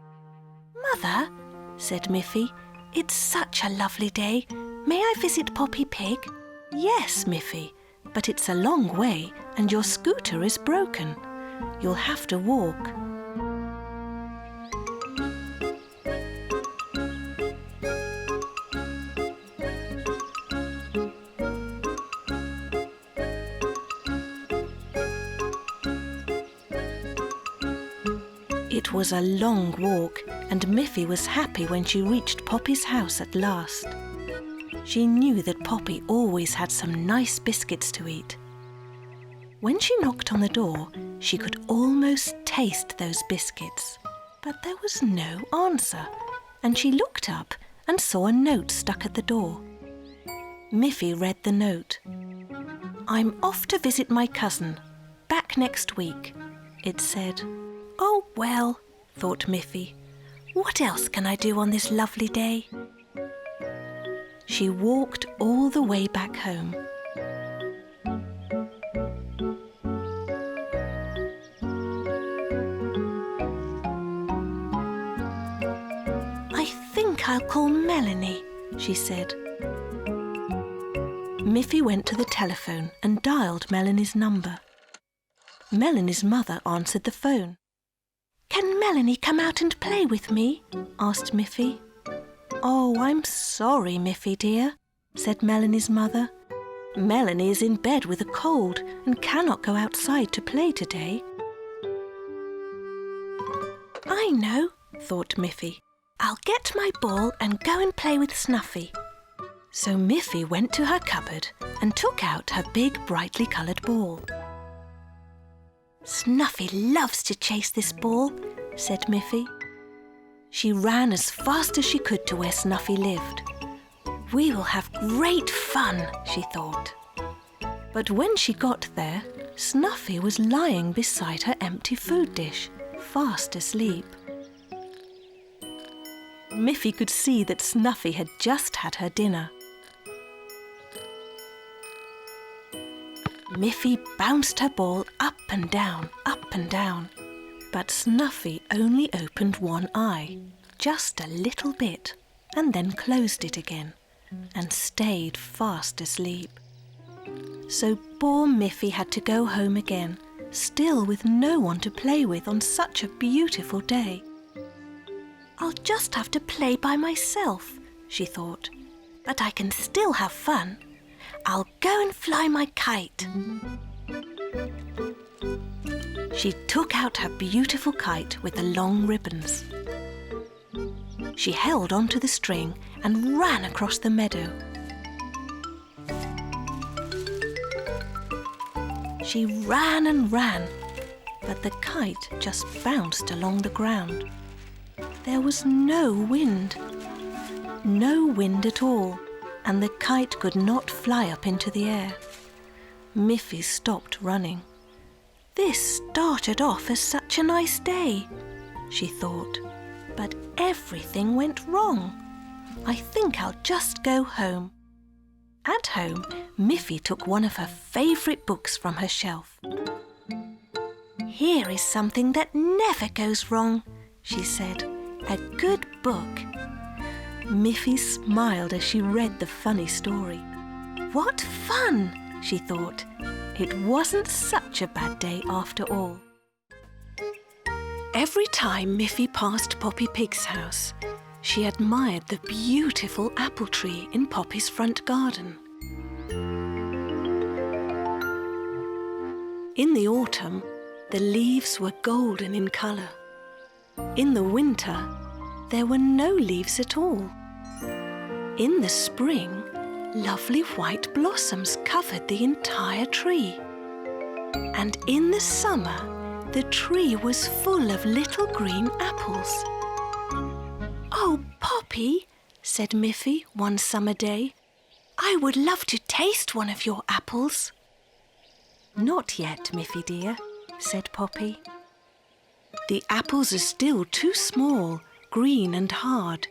"Mother," said Miffy, "it's such a lovely day. May I visit Poppy Pig?" "Yes, Miffy, but it's a long way and your scooter is broken. You'll have to walk." It was a long walk, and Miffy was happy when she reached Poppy's house at last. She knew that Poppy always had some nice biscuits to eat. When she knocked on the door, she could almost taste those biscuits, but there was no answer, and she looked up and saw a note stuck at the door. Miffy read the note. "I'm off to visit my cousin. Back next week," it said. "Oh, well," thought Miffy, "what else can I do on this lovely day?" She walked all the way back home. "I think I'll call Melanie," she said. Miffy went to the telephone and dialed Melanie's number. Melanie's mother answered the phone. Can Melanie come out and play with me? Asked Miffy. Oh, I'm sorry, Miffy dear, said Melanie's mother. Melanie is in bed with a cold and cannot go outside to play today. I know, thought Miffy. I'll get my ball and go and play with Snuffy. So Miffy went to her cupboard and took out her big, brightly coloured ball. Snuffy loves to chase this ball, said Miffy. She ran as fast as she could to where Snuffy lived. We will have great fun, she thought. But when she got there, Snuffy was lying beside her empty food dish, fast asleep. Miffy could see that Snuffy had just had her dinner. Miffy bounced her ball up and down, but Snuffy only opened one eye, just a little bit, and then closed it again, and stayed fast asleep. So poor Miffy had to go home again, still with no one to play with on such a beautiful day. I'll just have to play by myself, she thought, but I can still have fun. I'll go and fly my kite. She took out her beautiful kite with the long ribbons. She held onto the string and ran across the meadow. She ran and ran, but the kite just bounced along the ground. There was no wind at all, and the kite could not fly up into the air. Miffy stopped running. This started off as such a nice day, she thought, but everything went wrong. I think I'll just go home. At home, Miffy took one of her favourite books from her shelf. Here is something that never goes wrong, she said. A good book. Miffy smiled as she read the funny story. What fun, she thought. It wasn't such a bad day after all. Every time Miffy passed Poppy Pig's house, she admired the beautiful apple tree in Poppy's front garden. In the autumn, the leaves were golden in colour. In the winter, there were no leaves at all. In the spring, lovely white blossoms covered the entire tree. And in the summer, the tree was full of little green apples. Oh, Poppy, said Miffy one summer day, I would love to taste one of your apples. Not yet, Miffy dear, said Poppy. The apples are still too small, green and hard.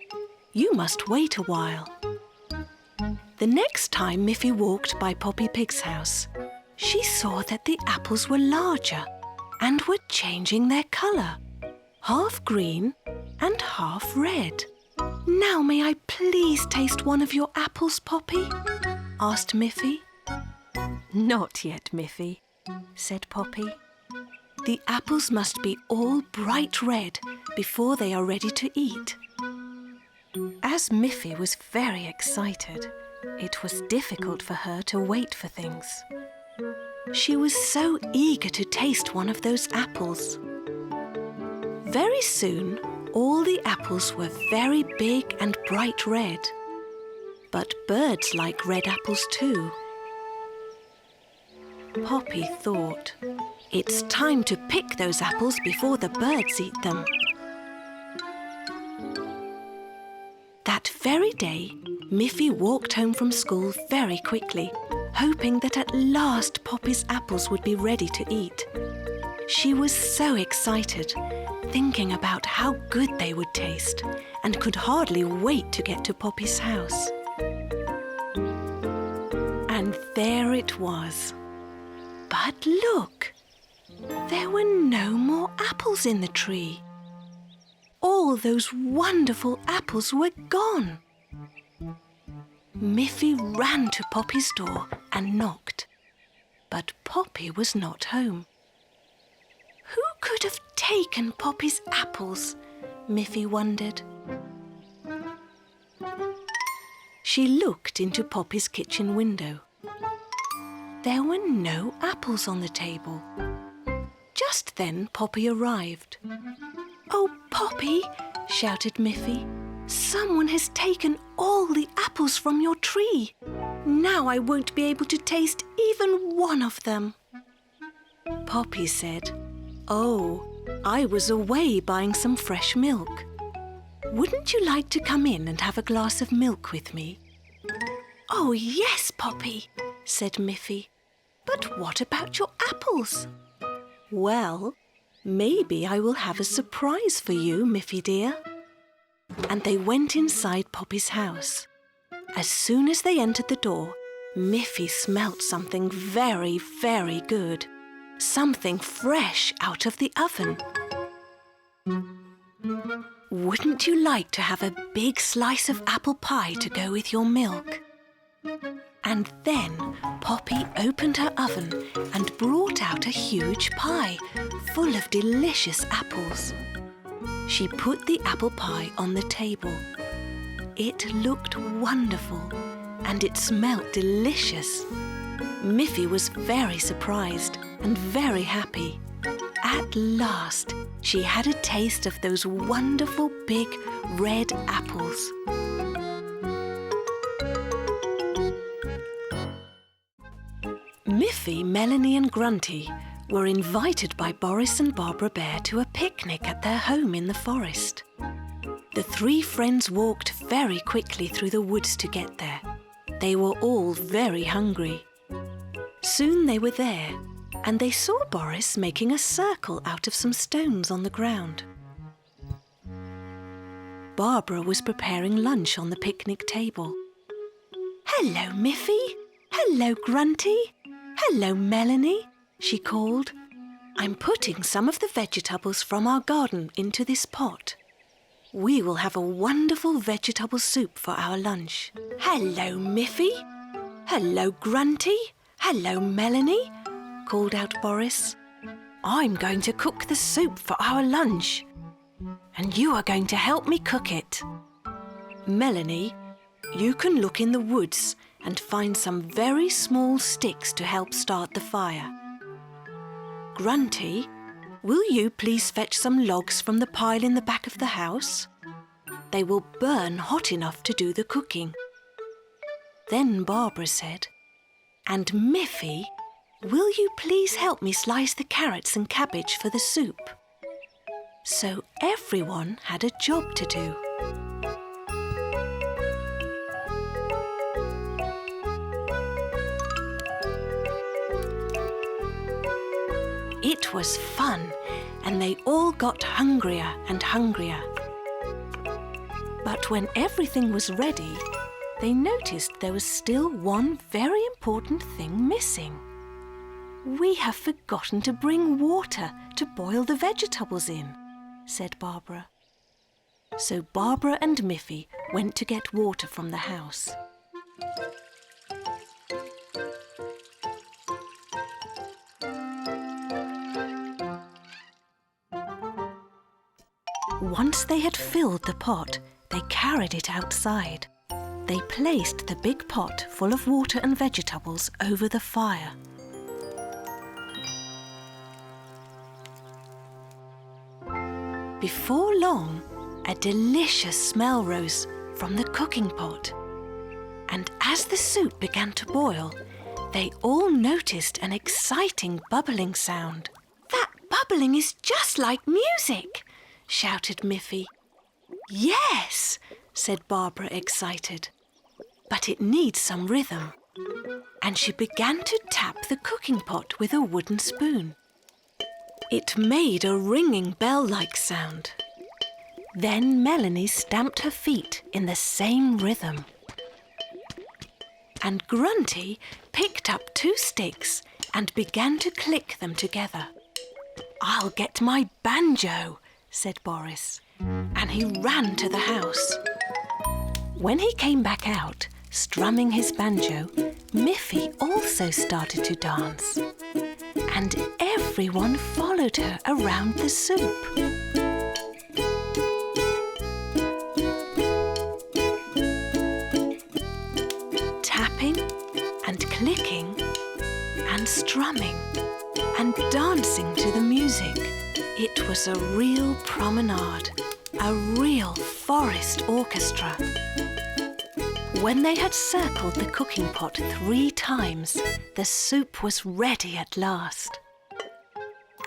You must wait a while. The next time Miffy walked by Poppy Pig's house, she saw that the apples were larger and were changing their colour, half green and half red. Now may I please taste one of your apples, Poppy? Asked Miffy. Not yet, Miffy, said Poppy. The apples must be all bright red before they are ready to eat. As Miffy was very excited, it was difficult for her to wait for things. She was so eager to taste one of those apples. Very soon, all the apples were very big and bright red. But birds like red apples too. Poppy thought, it's time to pick those apples before the birds eat them. That very day, Miffy walked home from school very quickly, hoping that at last Poppy's apples would be ready to eat. She was so excited, thinking about how good they would taste, and could hardly wait to get to Poppy's house. And there it was. But look! There were no more apples in the tree. All those wonderful apples were gone. Miffy ran to Poppy's door and knocked, but Poppy was not home. Who could could have taken Poppy's apples? Miffy wondered. She looked into Poppy's kitchen window. There were no apples on the table. Just then Poppy arrived. "Oh, Poppy," shouted Miffy, "someone has taken all the apples from your tree. Now I won't be able to taste even one of them." Poppy said, "Oh, I was away buying some fresh milk. Wouldn't you like to come in and have a glass of milk with me?" "Oh, yes, Poppy," said Miffy. "But what about your apples?" "Well, maybe I will have a surprise for you, Miffy dear." And they went inside Poppy's house. As soon as they entered the door, Miffy smelt something very, very good. Something fresh out of the oven. "Wouldn't you like to have a big slice of apple pie to go with your milk?" And then Poppy opened her oven and brought out a huge pie full of delicious apples. She put the apple pie on the table. It looked wonderful and it smelt delicious. Miffy was very surprised and very happy. At last, she had a taste of those wonderful big red apples. Miffy, Melanie and Grunty were invited by Boris and Barbara Bear to a picnic at their home in the forest. The three friends walked very quickly through the woods to get there. They were all very hungry. Soon they were there, and they saw Boris making a circle out of some stones on the ground. Barbara was preparing lunch on the picnic table. "Hello, Miffy. Hello, Grunty. Hello, Melanie," she called. "I'm putting some of the vegetables from our garden into this pot. We will have a wonderful vegetable soup for our lunch." "Hello, Miffy. Hello, Grunty. Hello, Melanie," called out Boris. "I'm going to cook the soup for our lunch, and you are going to help me cook it. Melanie, you can look in the woods and find some very small sticks to help start the fire. Grunty, will you please fetch some logs from the pile in the back of the house? They will burn hot enough to do the cooking." Then Barbara said, "And Miffy, will you please help me slice the carrots and cabbage for the soup?" So everyone had a job to do. It was fun, and they all got hungrier and hungrier. But when everything was ready, they noticed there was still one very important thing missing. "We have forgotten to bring water to boil the vegetables in," said Barbara. So Barbara and Miffy went to get water from the house. Once they had filled the pot, they carried it outside. They placed the big pot full of water and vegetables over the fire. Before long, a delicious smell rose from the cooking pot. And as the soup began to boil, they all noticed an exciting bubbling sound. "That bubbling is just like music!" shouted Miffy. "Yes," said Barbara, excited. "But it needs some rhythm." And she began to tap the cooking pot with a wooden spoon. It made a ringing bell-like sound. Then Melanie stamped her feet in the same rhythm. And Grunty picked up 2 sticks and began to click them together. "I'll get my banjo," said Boris, and he ran to the house. When he came back out, strumming his banjo, Miffy also started to dance. and everyone followed her around the soup. Tapping and clicking and strumming and dancing to the music. It was a real promenade, a real forest orchestra. When they had circled the cooking pot 3 times, the soup was ready at last.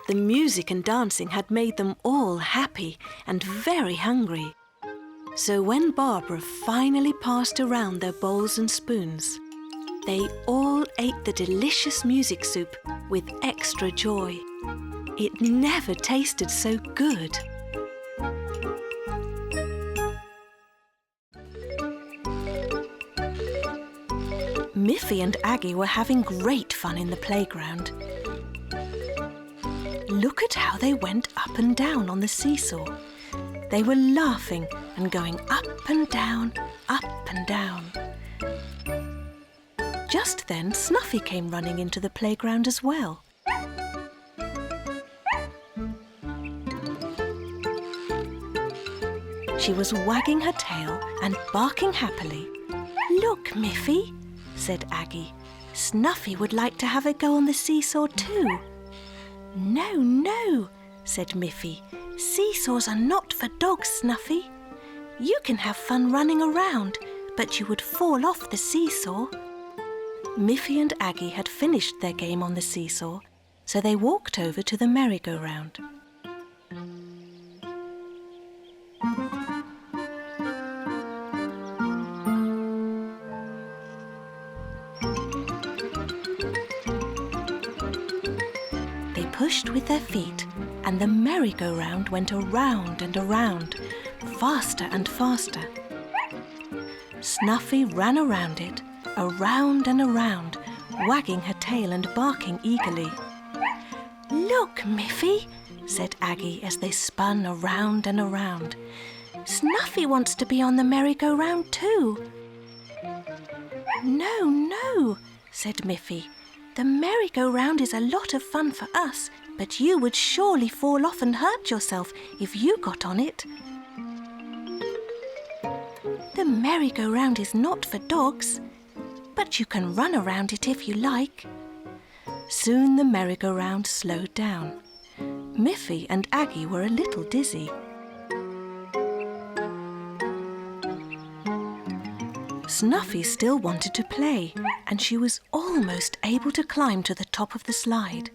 The music and dancing had made them all happy and very hungry. So when Barbara finally passed around their bowls and spoons, they all ate the delicious music soup with extra joy. It never tasted so good. Miffy and Aggie were having great fun in the playground. Look at how they went up and down on the seesaw. They were laughing and going up and down, up and down. Just then, Snuffy came running into the playground as well. She was wagging her tail and barking happily. "Look, Miffy," said Aggie. "Snuffy would like to have a go on the seesaw too." "No, no," said Miffy. "Seesaws are not for dogs, Snuffy. You can have fun running around, but you would fall off the seesaw." Miffy and Aggie had finished their game on the seesaw, so they walked over to the merry-go-round. They pushed with their feet, and the merry-go-round went around and around, faster and faster. Snuffy ran around it, around and around, wagging her tail and barking eagerly. "Look, Miffy," said Aggie as they spun around and around. "Snuffy wants to be on the merry-go-round too." "No, no," said Miffy. "The merry-go-round is a lot of fun for us, but you would surely fall off and hurt yourself if you got on it." "The merry-go-round is not for dogs, but you can run around it if you like." Soon the merry-go-round slowed down. Miffy and Aggie were a little dizzy. Snuffy still wanted to play, and she was almost able to climb to the top of the slide.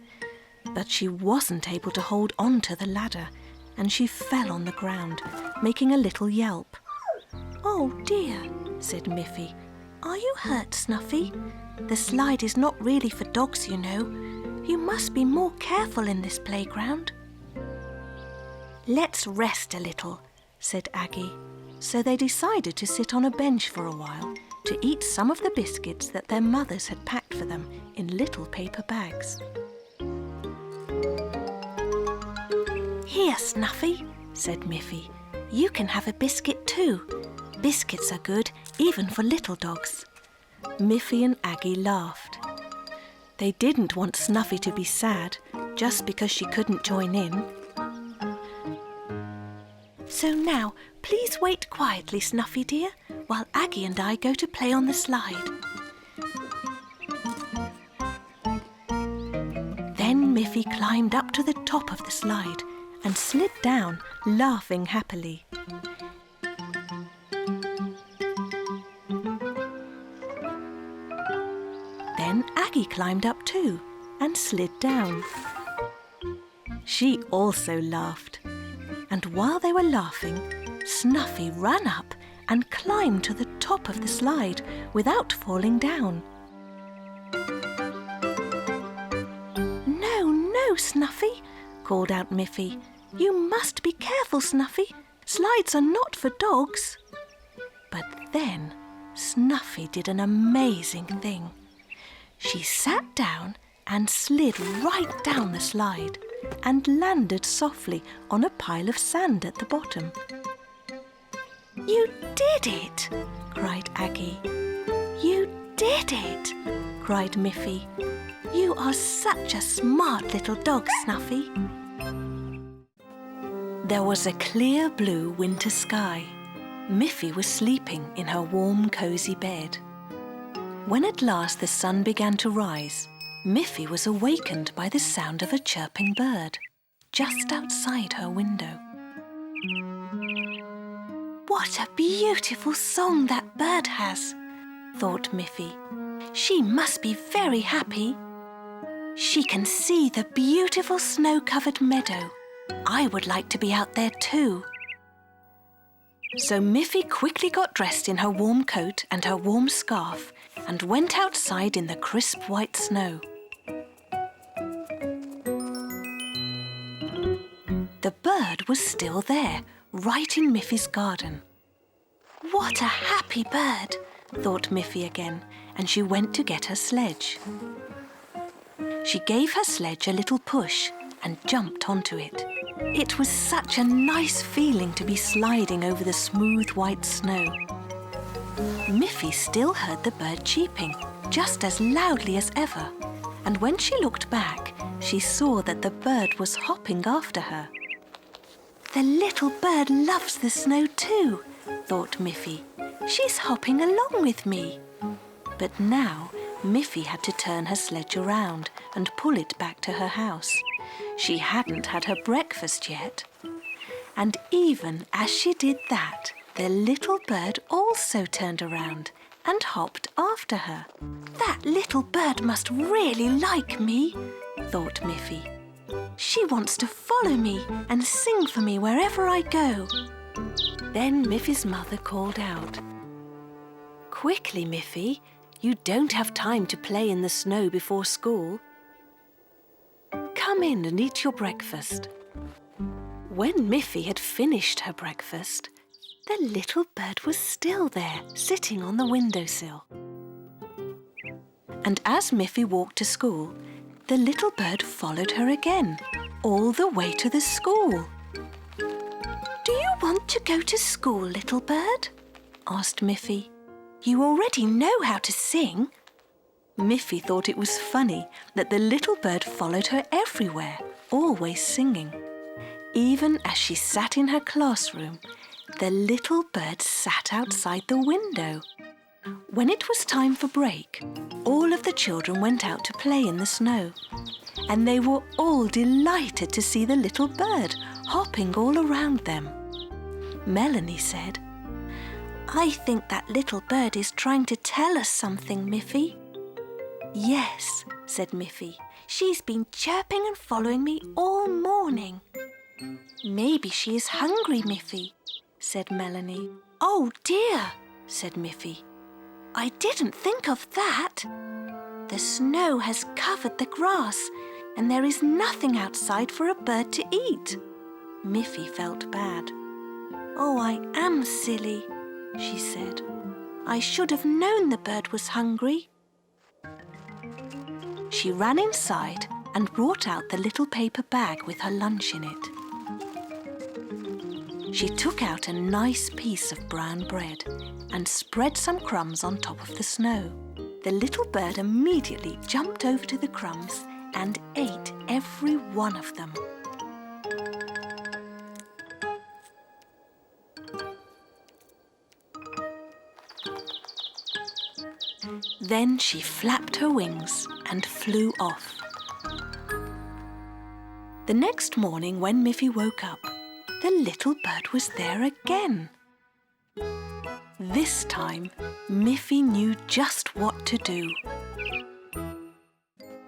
But she wasn't able to hold on to the ladder, and she fell on the ground, making a little yelp. "Oh dear," said Miffy. "Are you hurt, Snuffy? The slide is not really for dogs, you know. You must be more careful in this playground." "Let's rest a little," said Aggie. So they decided to sit on a bench for a while to eat some of the biscuits that their mothers had packed for them in little paper bags. "Here, Snuffy," said Miffy. "You can have a biscuit too. Biscuits are good, even for little dogs." Miffy and Aggie laughed. They didn't want Snuffy to be sad just because she couldn't join in. "So now, please wait quietly, Snuffy dear, while Aggie and I go to play on the slide." Then Miffy climbed up to the top of the slide and slid down, laughing happily. Then Aggie climbed up too and slid down. She also laughed. And while they were laughing, Snuffy ran up and climbed to the top of the slide without falling down. "No, no, Snuffy," called out Miffy. "You must be careful, Snuffy. Slides are not for dogs." But then Snuffy did an amazing thing. She sat down and slid right down the slide and landed softly on a pile of sand at the bottom. "You did it!" cried Aggie. "You did it!" cried Miffy. "You are such a smart little dog, Snuffy." There was a clear blue winter sky. Miffy was sleeping in her warm, cosy bed. When at last the sun began to rise, Miffy was awakened by the sound of a chirping bird just outside her window. "What a beautiful song that bird has," thought Miffy. "She must be very happy. She can see the beautiful snow-covered meadow. I would like to be out there too." So Miffy quickly got dressed in her warm coat and her warm scarf and went outside in the crisp white snow. The bird was still there, right in Miffy's garden. "What a happy bird," thought Miffy again, and she went to get her sledge. She gave her sledge a little push and jumped onto it. It was such a nice feeling to be sliding over the smooth white snow. Miffy still heard the bird cheeping, just as loudly as ever, and when she looked back, she saw that the bird was hopping after her. "The little bird loves the snow too," thought Miffy. "She's hopping along with me." But now Miffy had to turn her sledge around and pull it back to her house. She hadn't had her breakfast yet. And even as she did that, the little bird also turned around and hopped after her. "That little bird must really like me," thought Miffy. "She wants to follow me and sing for me wherever I go." Then Miffy's mother called out, "Quickly, Miffy, you don't have time to play in the snow before school. Come in and eat your breakfast." When Miffy had finished her breakfast, the little bird was still there, sitting on the windowsill. And as Miffy walked to school, the little bird followed her again, all the way to the school. "Do you want to go to school, little bird?" asked Miffy. "You already know how to sing." Miffy thought it was funny that the little bird followed her everywhere, always singing. Even as she sat in her classroom, the little bird sat outside the window. When it was time for break, all of the children went out to play in the snow, and they were all delighted to see the little bird hopping all around them. Melanie said, "I think that little bird is trying to tell us something, Miffy." "Yes," said Miffy. "She's been chirping and following me all morning." "Maybe she is hungry, Miffy," said Melanie. "Oh dear," said Miffy. "I didn't think of that. The snow has covered the grass and there is nothing outside for a bird to eat." Miffy felt bad. "Oh, I am silly," she said. "I should have known the bird was hungry." She ran inside and brought out the little paper bag with her lunch in it. She took out a nice piece of brown bread and spread some crumbs on top of the snow. The little bird immediately jumped over to the crumbs and ate every one of them. Then she flapped her wings and flew off. The next morning when Miffy woke up, the little bird was there again. This time, Miffy knew just what to do.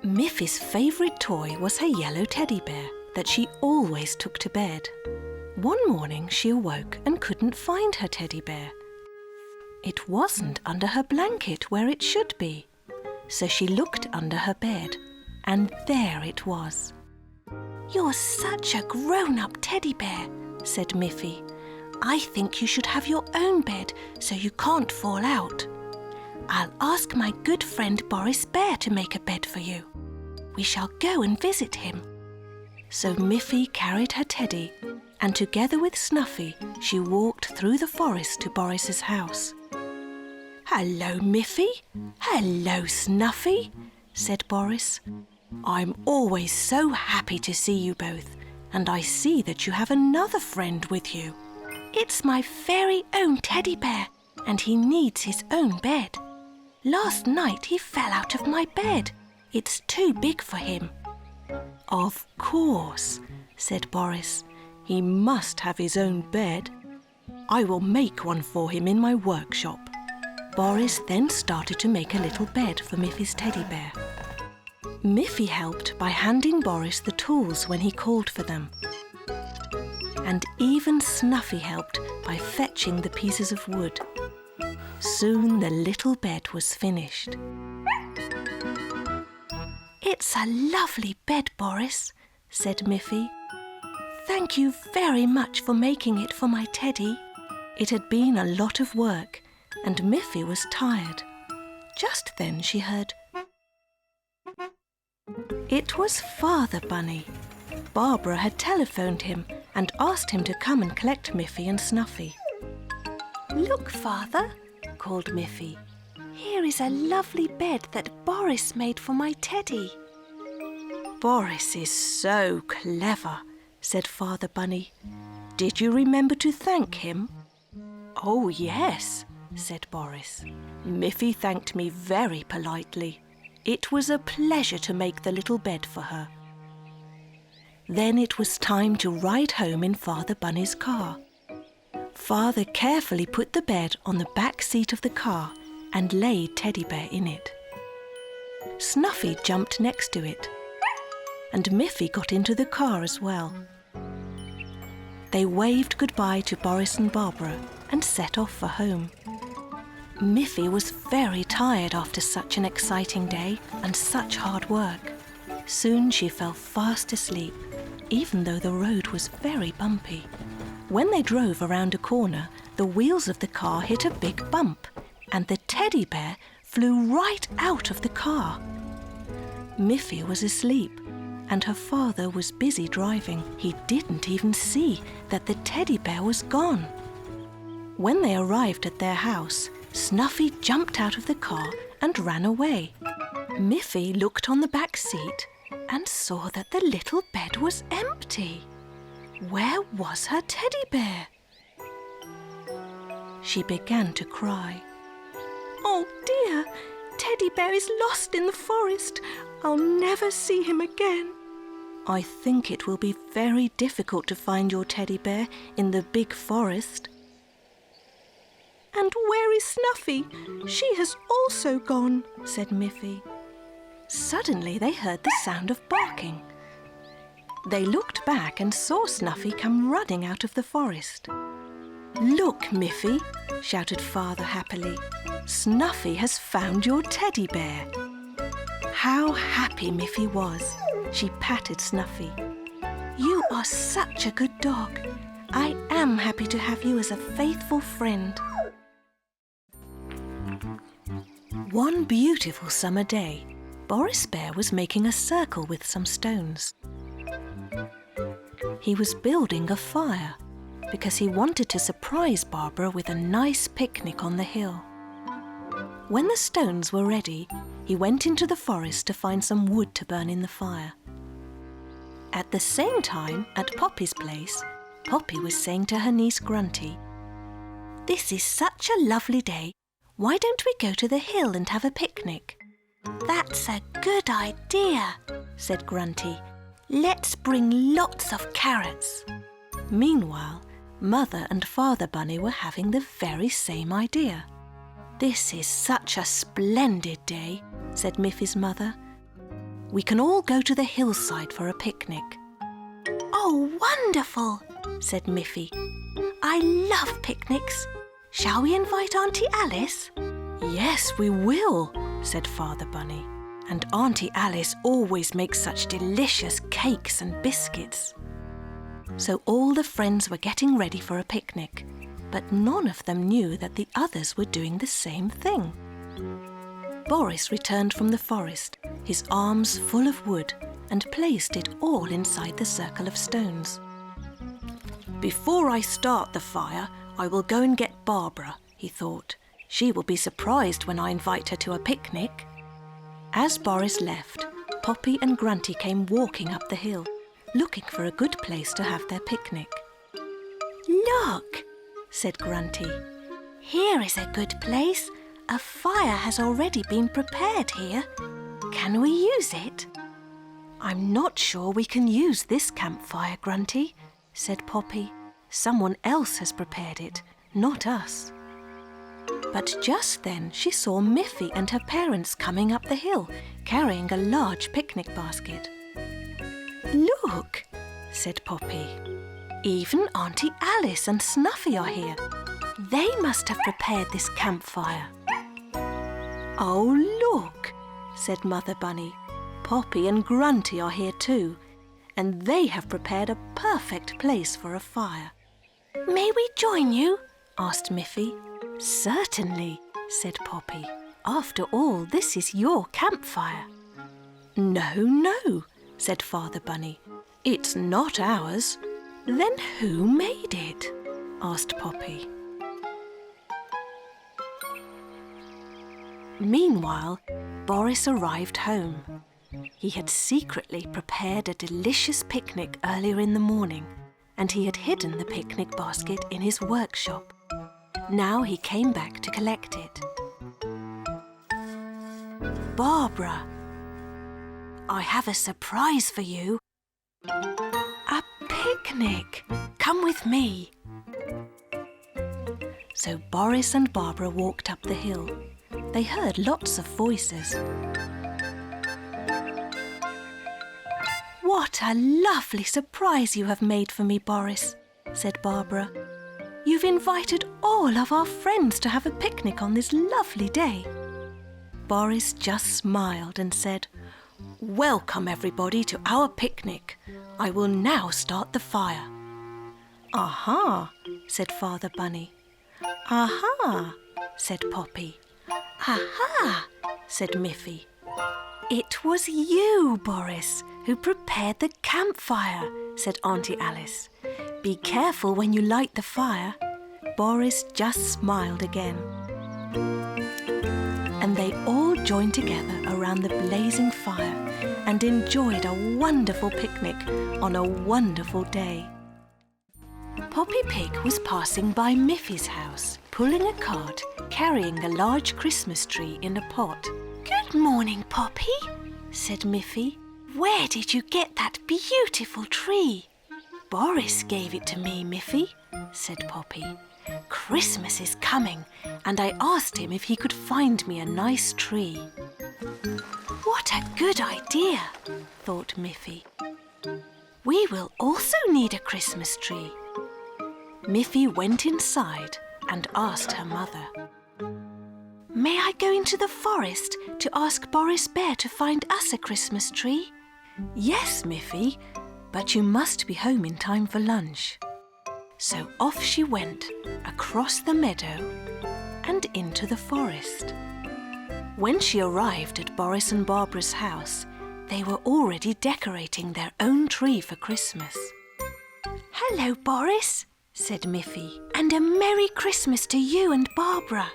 Miffy's favourite toy was her yellow teddy bear that she always took to bed. One morning she awoke and couldn't find her teddy bear. It wasn't under her blanket where it should be. So she looked under her bed, and there it was. "You're such a grown-up teddy bear," said Miffy. "I think you should have your own bed so you can't fall out. I'll ask my good friend Boris Bear to make a bed for you. We shall go and visit him." So Miffy carried her teddy, and together with Snuffy, she walked through the forest to Boris's house. "Hello, Miffy. Hello, Snuffy," said Boris. "I'm always so happy to see you both, and I see that you have another friend with you." "It's my very own teddy bear, and he needs his own bed. Last night he fell out of my bed. It's too big for him." "Of course," said Boris. "He must have his own bed. I will make one for him in my workshop." Boris then started to make a little bed for Miffy's teddy bear. Miffy helped by handing Boris the tools when he called for them. And even Snuffy helped by fetching the pieces of wood. Soon the little bed was finished. "It's a lovely bed, Boris," said Miffy. "Thank you very much for making it for my teddy." It had been a lot of work, and Miffy was tired. Just then she heard... It was Father Bunny. Barbara had telephoned him and asked him to come and collect Miffy and Snuffy. "Look, Father," called Miffy. "Here is a lovely bed that Boris made for my teddy." "Boris is so clever," said Father Bunny. "Did you remember to thank him?" "Oh, yes," said Boris. "Miffy thanked me very politely. It was a pleasure to make the little bed for her." Then it was time to ride home in Father Bunny's car. Father carefully put the bed on the back seat of the car and laid Teddy Bear in it. Snuffy jumped next to it, and Miffy got into the car as well. They waved goodbye to Boris and Barbara and set off for home. Miffy was very tired after such an exciting day and such hard work. Soon she fell fast asleep, even though the road was very bumpy. When they drove around a corner, the wheels of the car hit a big bump, and the teddy bear flew right out of the car. Miffy was asleep, and her father was busy driving. He didn't even see that the teddy bear was gone. When they arrived at their house, Snuffy jumped out of the car and ran away. Miffy looked on the back seat and saw that the little bed was empty. Where was her teddy bear? She began to cry. "Oh dear, Teddy Bear is lost in the forest. I'll never see him again." "I think it will be very difficult to find your teddy bear in the big forest." "And where is Snuffy? She has also gone," said Miffy. Suddenly they heard the sound of barking. They looked back and saw Snuffy come running out of the forest. "Look, Miffy," shouted Father happily. "Snuffy has found your teddy bear." How happy Miffy was. She patted Snuffy. "You are such a good dog. I am happy to have you as a faithful friend." One beautiful summer day, Boris Bear was making a circle with some stones. He was building a fire because he wanted to surprise Barbara with a nice picnic on the hill. When the stones were ready, he went into the forest to find some wood to burn in the fire. At the same time, at Poppy's place, Poppy was saying to her niece Grunty, "This is such a lovely day. Why don't we go to the hill and have a picnic?" "That's a good idea," said Grunty. "Let's bring lots of carrots." Meanwhile, Mother and Father Bunny were having the very same idea. "This is such a splendid day," said Miffy's mother. "We can all go to the hillside for a picnic." "Oh, wonderful," said Miffy. "I love picnics. Shall we invite Auntie Alice?" "Yes, we will," said Father Bunny. "And Auntie Alice always makes such delicious cakes and biscuits." So all the friends were getting ready for a picnic, but none of them knew that the others were doing the same thing. Boris returned from the forest, his arms full of wood, and placed it all inside the circle of stones. "Before I start the fire, I will go and get Barbara," he thought. She will be surprised when I invite her to a picnic." As Boris left, Poppy and Grunty came walking up the hill, looking for a good place to have their picnic. "Look," said Grunty. "Here is a good place. A fire has already been prepared here. Can we use it?" "I'm not sure we can use this campfire, Grunty," said Poppy. "Someone else has prepared it, not us." But just then she saw Miffy and her parents coming up the hill, carrying a large picnic basket. "Look," said Poppy. "Even Auntie Alice and Snuffy are here. They must have prepared this campfire." "Oh, look," said Mother Bunny. "Poppy and Grunty are here too, and they have prepared a perfect place for a fire." "May we join you?" asked Miffy. "Certainly," said Poppy. "After all, this is your campfire." "No, no," said Father Bunny. "It's not ours." "Then who made it?" asked Poppy. Meanwhile, Boris arrived home. He had secretly prepared a delicious picnic earlier in the morning, and he had hidden the picnic basket in his workshop. Now he came back to collect it. "Barbara, I have a surprise for you." "A picnic! Come with me." So Boris and Barbara walked up the hill. They heard lots of voices. "What a lovely surprise you have made for me, Boris," said Barbara. "You've invited all of our friends to have a picnic on this lovely day." Boris just smiled and said, "Welcome everybody to our picnic. I will now start the fire." "Aha," said Father Bunny. "Aha," said Poppy. "Aha," said Miffy. "It was you, Boris, who prepared the campfire," said Auntie Alice. "Be careful when you light the fire." Boris just smiled again. And they all joined together around the blazing fire and enjoyed a wonderful picnic on a wonderful day. Poppy Pig was passing by Miffy's house, pulling a cart carrying a large Christmas tree in a pot. "Good morning, Poppy," said Miffy. "Where did you get that beautiful tree?" "Boris gave it to me, Miffy," said Poppy. "Christmas is coming, and I asked him if he could find me a nice tree." "What a good idea," thought Miffy. "We will also need a Christmas tree." Miffy went inside and asked her mother, "May I go into the forest to ask Boris Bear to find us a Christmas tree?" "Yes, Miffy, but you must be home in time for lunch." So off she went, across the meadow and into the forest. When she arrived at Boris and Barbara's house, they were already decorating their own tree for Christmas. "Hello, Boris," said Miffy, "and a Merry Christmas to you and Barbara.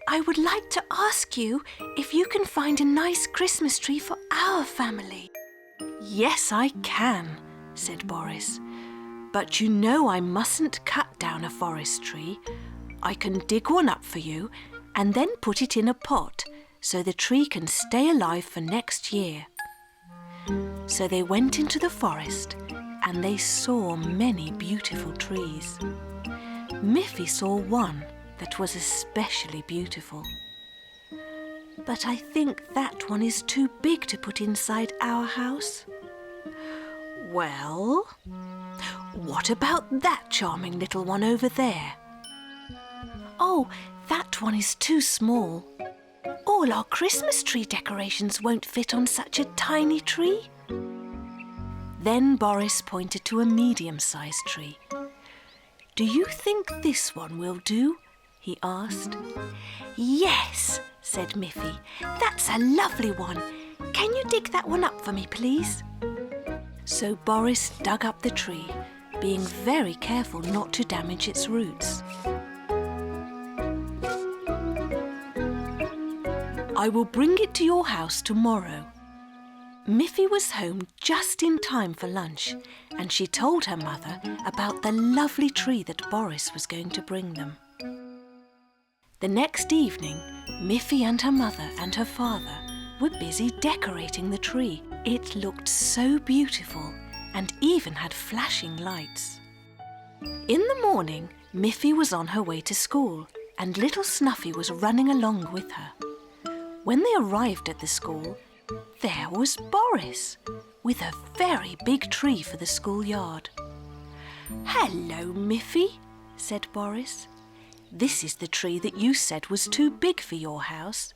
I would like to ask you if you can find a nice Christmas tree for our family." "Yes, I can," said Boris. "But you know I mustn't cut down a forest tree. I can dig one up for you and then put it in a pot so the tree can stay alive for next year." So they went into the forest and they saw many beautiful trees. Miffy saw one that was especially beautiful. "But I think that one is too big to put inside our house." "Well, what about that charming little one over there?" "Oh, that one is too small. All our Christmas tree decorations won't fit on such a tiny tree." Then Boris pointed to a medium-sized tree. "Do you think this one will do?" he asked. "Yes," said Miffy. "That's a lovely one. Can you dig that one up for me, please?" So Boris dug up the tree, being very careful not to damage its roots. I will bring it to your house tomorrow." Miffy was home just in time for lunch, and she told her mother about the lovely tree that Boris was going to bring them. The next evening, Miffy and her mother and her father were busy decorating the tree. It looked so beautiful and even had flashing lights. In the morning, Miffy was on her way to school and little Snuffy was running along with her. When they arrived at the school, there was Boris with a very big tree for the schoolyard. "Hello, Miffy," said Boris. "This is the tree that you said was too big for your house,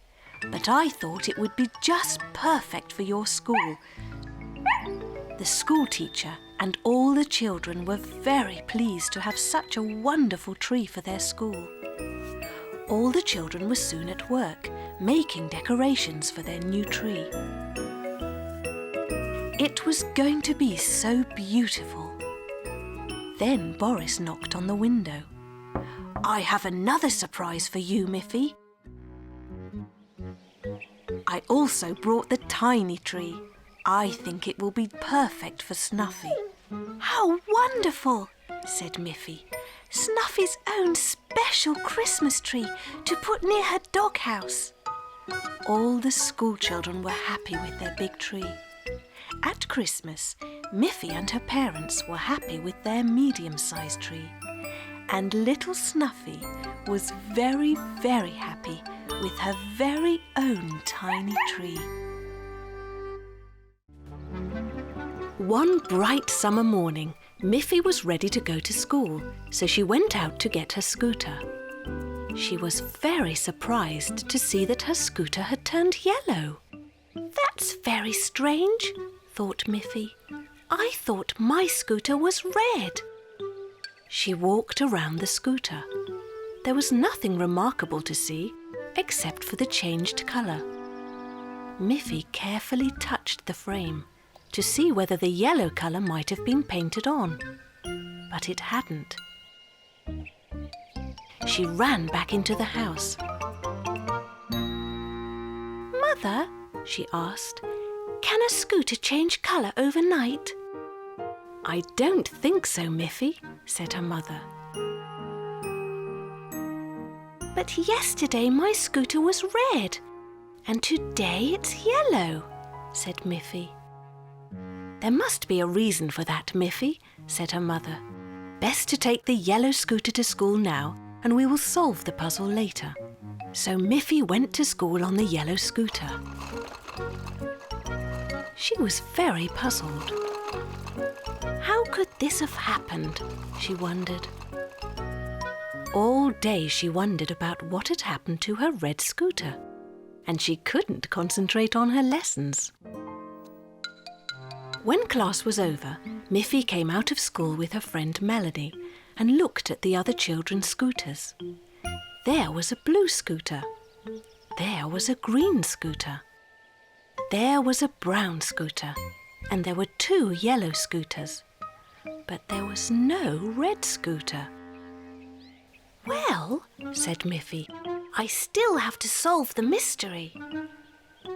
but I thought it would be just perfect for your school." The school teacher and all the children were very pleased to have such a wonderful tree for their school. All the children were soon at work, making decorations for their new tree. It was going to be so beautiful. Then Boris knocked on the window. "I have another surprise for you, Miffy. I also brought the tiny tree. I think it will be perfect for Snuffy." "How wonderful," said Miffy. "Snuffy's own special Christmas tree to put near her doghouse." All the school children were happy with their big tree. At Christmas, Miffy and her parents were happy with their medium-sized tree. And little Snuffy was very, very happy with her very own tiny tree. One bright summer morning, Miffy was ready to go to school, so she went out to get her scooter. She was very surprised to see that her scooter had turned yellow. "That's very strange," thought Miffy. "I thought my scooter was red." She walked around the scooter. There was nothing remarkable to see, except for the changed colour. Miffy carefully touched the frame to see whether the yellow colour might have been painted on, but it hadn't. She ran back into the house. "Mother," she asked, "can a scooter change colour overnight?" "I don't think so, Miffy," said her mother. "But yesterday my scooter was red, and today it's yellow," said Miffy. "There must be a reason for that, Miffy," said her mother. "Best to take the yellow scooter to school now, and we will solve the puzzle later." So Miffy went to school on the yellow scooter. She was very puzzled. How could this have happened? She wondered. All day she wondered about what had happened to her red scooter, and she couldn't concentrate on her lessons. When class was over, Miffy came out of school with her friend Melanie and looked at the other children's scooters. There was a blue scooter. There was a green scooter. There was a brown scooter, and there were 2 yellow scooters. But there was no red scooter. "Well," said Miffy, "I still have to solve the mystery."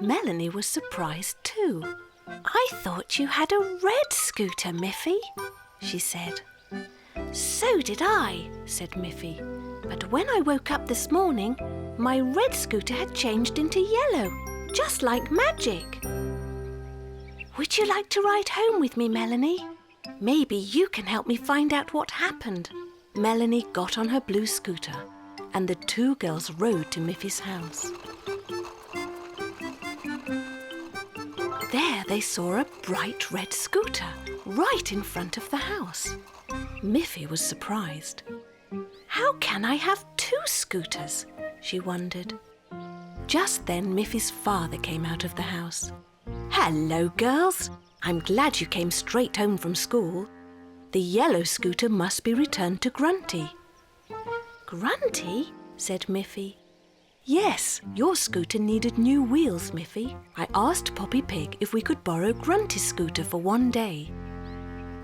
Melanie was surprised too. "I thought you had a red scooter, Miffy," she said. "So did I," said Miffy. "But when I woke up this morning, my red scooter had changed into yellow, just like magic." "Would you like to ride home with me, Melanie? Maybe you can help me find out what happened." Melanie got on her blue scooter, and the 2 girls rode to Miffy's house. There they saw a bright red scooter right in front of the house. Miffy was surprised. "How can I have 2 scooters?" she wondered. Just then Miffy's father came out of the house. "Hello, girls. I'm glad you came straight home from school. The yellow scooter must be returned to Grunty." "Grunty?" said Miffy. "Yes, your scooter needed new wheels, Miffy. I asked Poppy Pig if we could borrow Grunty's scooter for one day.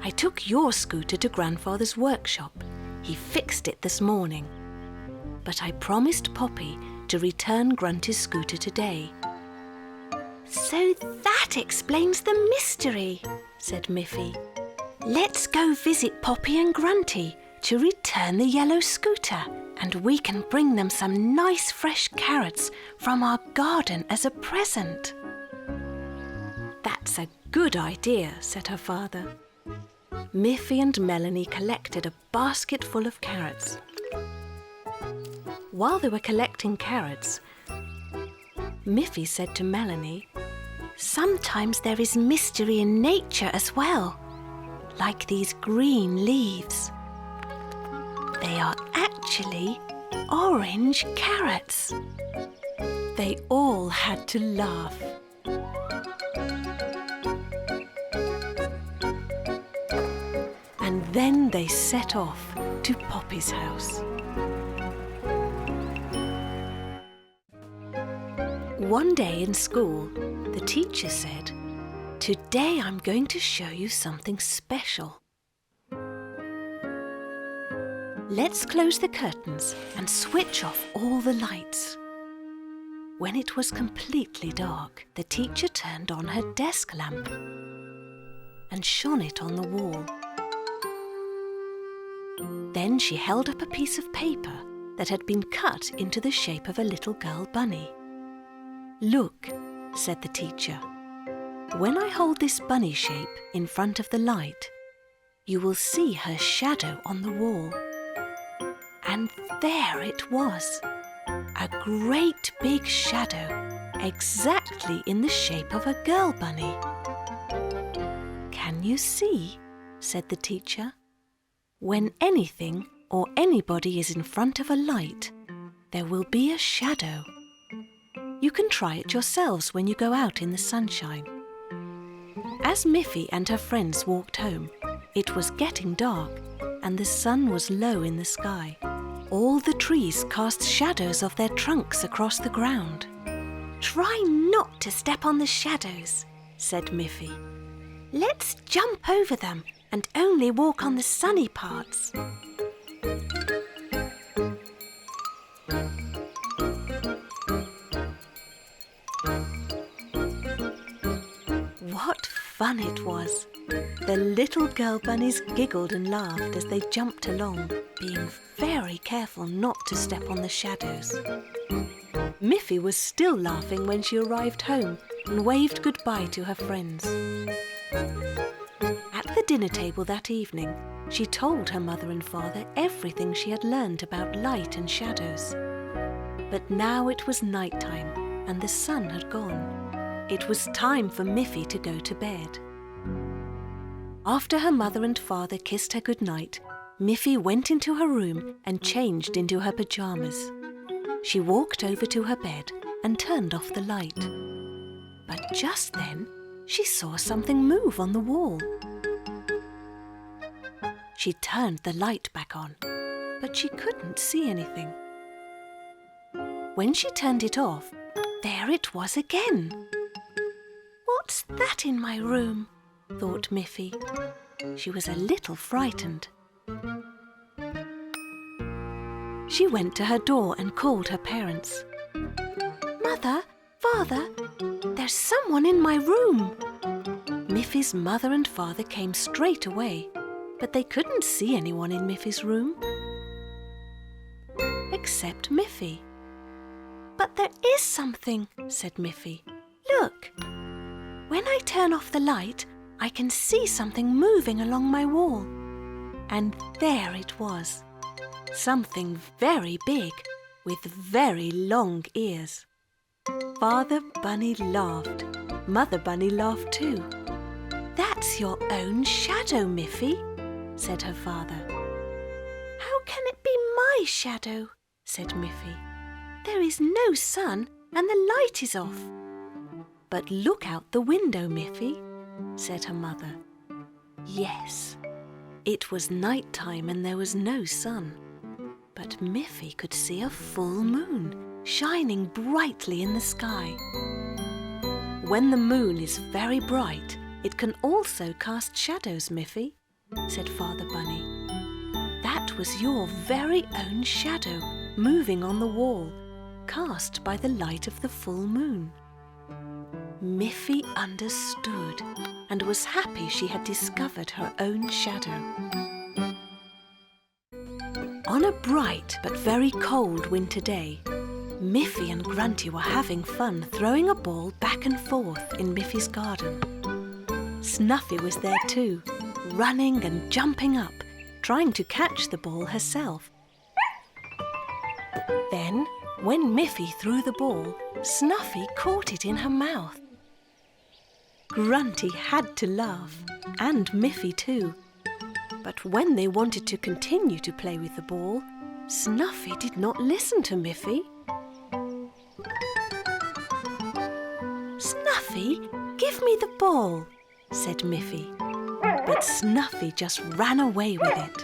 I took your scooter to Grandfather's workshop. He fixed it this morning. But I promised Poppy to return Grunty's scooter today. "So that explains the mystery," said Miffy. "Let's go visit Poppy and Grunty to return the yellow scooter, and we can bring them some nice fresh carrots from our garden as a present." "That's a good idea," said her father. Miffy and Melanie collected a basket full of carrots. While they were collecting carrots, Miffy said to Melanie, "Sometimes there is mystery in nature as well, like these green leaves. They are actually orange carrots." They all had to laugh. And then they set off to Poppy's house. One day in school, the teacher said, "Today I'm going to show you something special. Let's close the curtains and switch off all the lights." When it was completely dark, the teacher turned on her desk lamp and shone it on the wall. Then she held up a piece of paper that had been cut into the shape of a little girl bunny. "Look," said the teacher. "When I hold this bunny shape in front of the light, you will see her shadow on the wall." And there it was, a great big shadow, exactly in the shape of a girl bunny. "Can you see?" said the teacher. "When anything or anybody is in front of a light, there will be a shadow. You can try it yourselves when you go out in the sunshine." As Miffy and her friends walked home, it was getting dark and the sun was low in the sky. All the trees cast shadows of their trunks across the ground. "Try not to step on the shadows," said Miffy. "Let's jump over them and only walk on the sunny parts." What fun it was! The little girl bunnies giggled and laughed as they jumped along, being very careful not to step on the shadows. Miffy was still laughing when she arrived home and waved goodbye to her friends. At the dinner table that evening, she told her mother and father everything she had learned about light and shadows. But now it was night time and the sun had gone. It was time for Miffy to go to bed. After her mother and father kissed her goodnight, Miffy went into her room and changed into her pyjamas. She walked over to her bed and turned off the light. But just then, she saw something move on the wall. She turned the light back on, but she couldn't see anything. When she turned it off, there it was again. "What's that in my room?" thought Miffy. She was a little frightened. She went to her door and called her parents. "Mother, Father, there's someone in my room." Miffy's mother and father came straight away, but they couldn't see anyone in Miffy's room. Except Miffy. "But there is something," said Miffy. "Look! When I turn off the light, I can see something moving along my wall." And there it was. Something very big with very long ears. Father Bunny laughed. Mother Bunny laughed too. "That's your own shadow, Miffy," said her father. "How can it be my shadow?" said Miffy. "There is no sun and the light is off." "But look out the window, Miffy," said her mother. Yes, it was night time and there was no sun. But Miffy could see a full moon shining brightly in the sky. "When the moon is very bright, it can also cast shadows, Miffy," said Father Bunny. "That was your very own shadow moving on the wall, cast by the light of the full moon. Miffy understood and was happy she had discovered her own shadow. On a bright but very cold winter day, Miffy and Grunty were having fun throwing a ball back and forth in Miffy's garden. Snuffy was there too, running and jumping up, trying to catch the ball herself. Then, when Miffy threw the ball, Snuffy caught it in her mouth. Grunty had to laugh, and Miffy too. But when they wanted to continue to play with the ball, Snuffy did not listen to Miffy. "Snuffy, give me the ball," said Miffy. But Snuffy just ran away with it.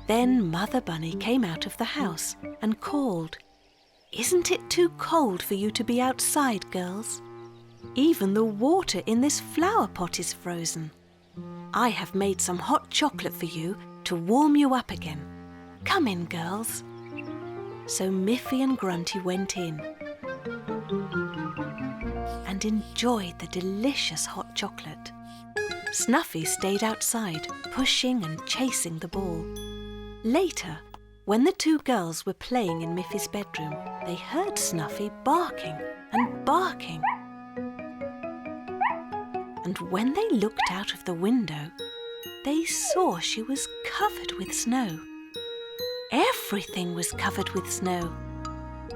Then Mother Bunny came out of the house and called, "Isn't it too cold for you to be outside, girls? Even the water in this flower pot is frozen. I have made some hot chocolate for you to warm you up again. Come in, girls." So Miffy and Grunty went in and enjoyed the delicious hot chocolate. Snuffy stayed outside, pushing and chasing the ball. Later, when the two girls were playing in Miffy's bedroom, they heard Snuffy barking and barking. And when they looked out of the window, they saw she was covered with snow. Everything was covered with snow.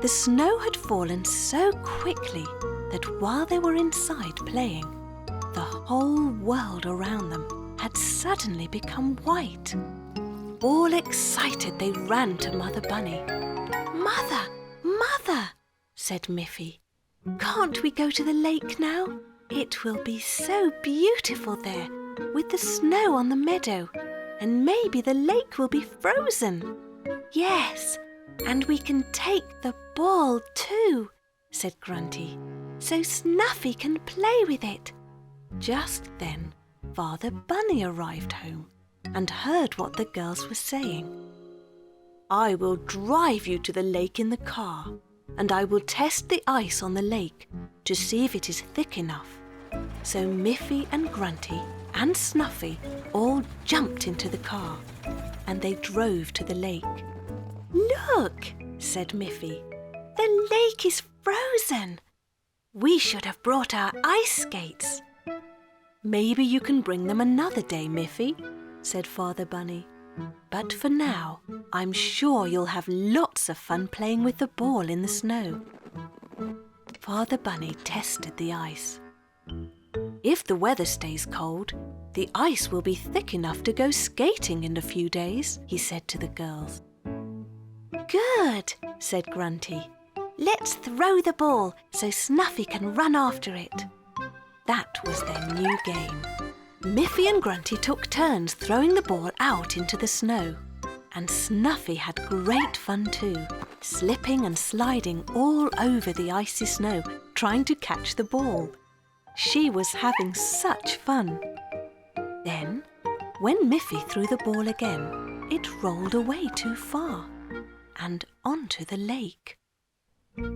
The snow had fallen so quickly that while they were inside playing, the whole world around them had suddenly become white. All excited, they ran to Mother Bunny. "Mother, Mother," said Miffy, "can't we go to the lake now? It will be so beautiful there, with the snow on the meadow, and maybe the lake will be frozen." "Yes, and we can take the ball too," said Grunty, "so Snuffy can play with it." Just then, Father Bunny arrived home and heard what the girls were saying. "I will drive you to the lake in the car, and I will test the ice on the lake to see if it is thick enough." So Miffy and Grunty and Snuffy all jumped into the car, and they drove to the lake. "Look," said Miffy, "the lake is frozen. We should have brought our ice skates." "Maybe you can bring them another day, Miffy," said Father Bunny. "But for now, I'm sure you'll have lots of fun playing with the ball in the snow." Father Bunny tested the ice. "If the weather stays cold, the ice will be thick enough to go skating in a few days," he said to the girls. "Good," said Grunty. "Let's throw the ball so Snuffy can run after it." That was their new game. Miffy and Grunty took turns throwing the ball out into the snow. And Snuffy had great fun too, slipping and sliding all over the icy snow, trying to catch the ball. She was having such fun. Then, when Miffy threw the ball again, it rolled away too far and onto the lake.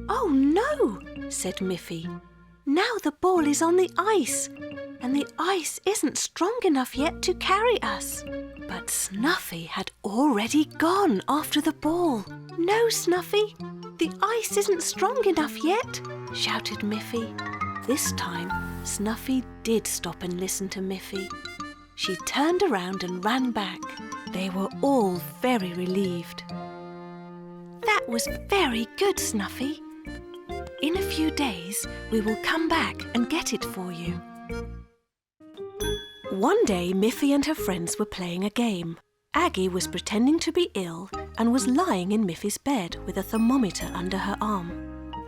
"Oh no," said Miffy. "Now the ball is on the ice, and the ice isn't strong enough yet to carry us." But Snuffy had already gone after the ball. "No, Snuffy, the ice isn't strong enough yet," shouted Miffy. This time, Snuffy did stop and listen to Miffy. She turned around and ran back. They were all very relieved. "That was very good, Snuffy. In a few days, we will come back and get it for you." One day, Miffy and her friends were playing a game. Aggie was pretending to be ill and was lying in Miffy's bed with a thermometer under her arm.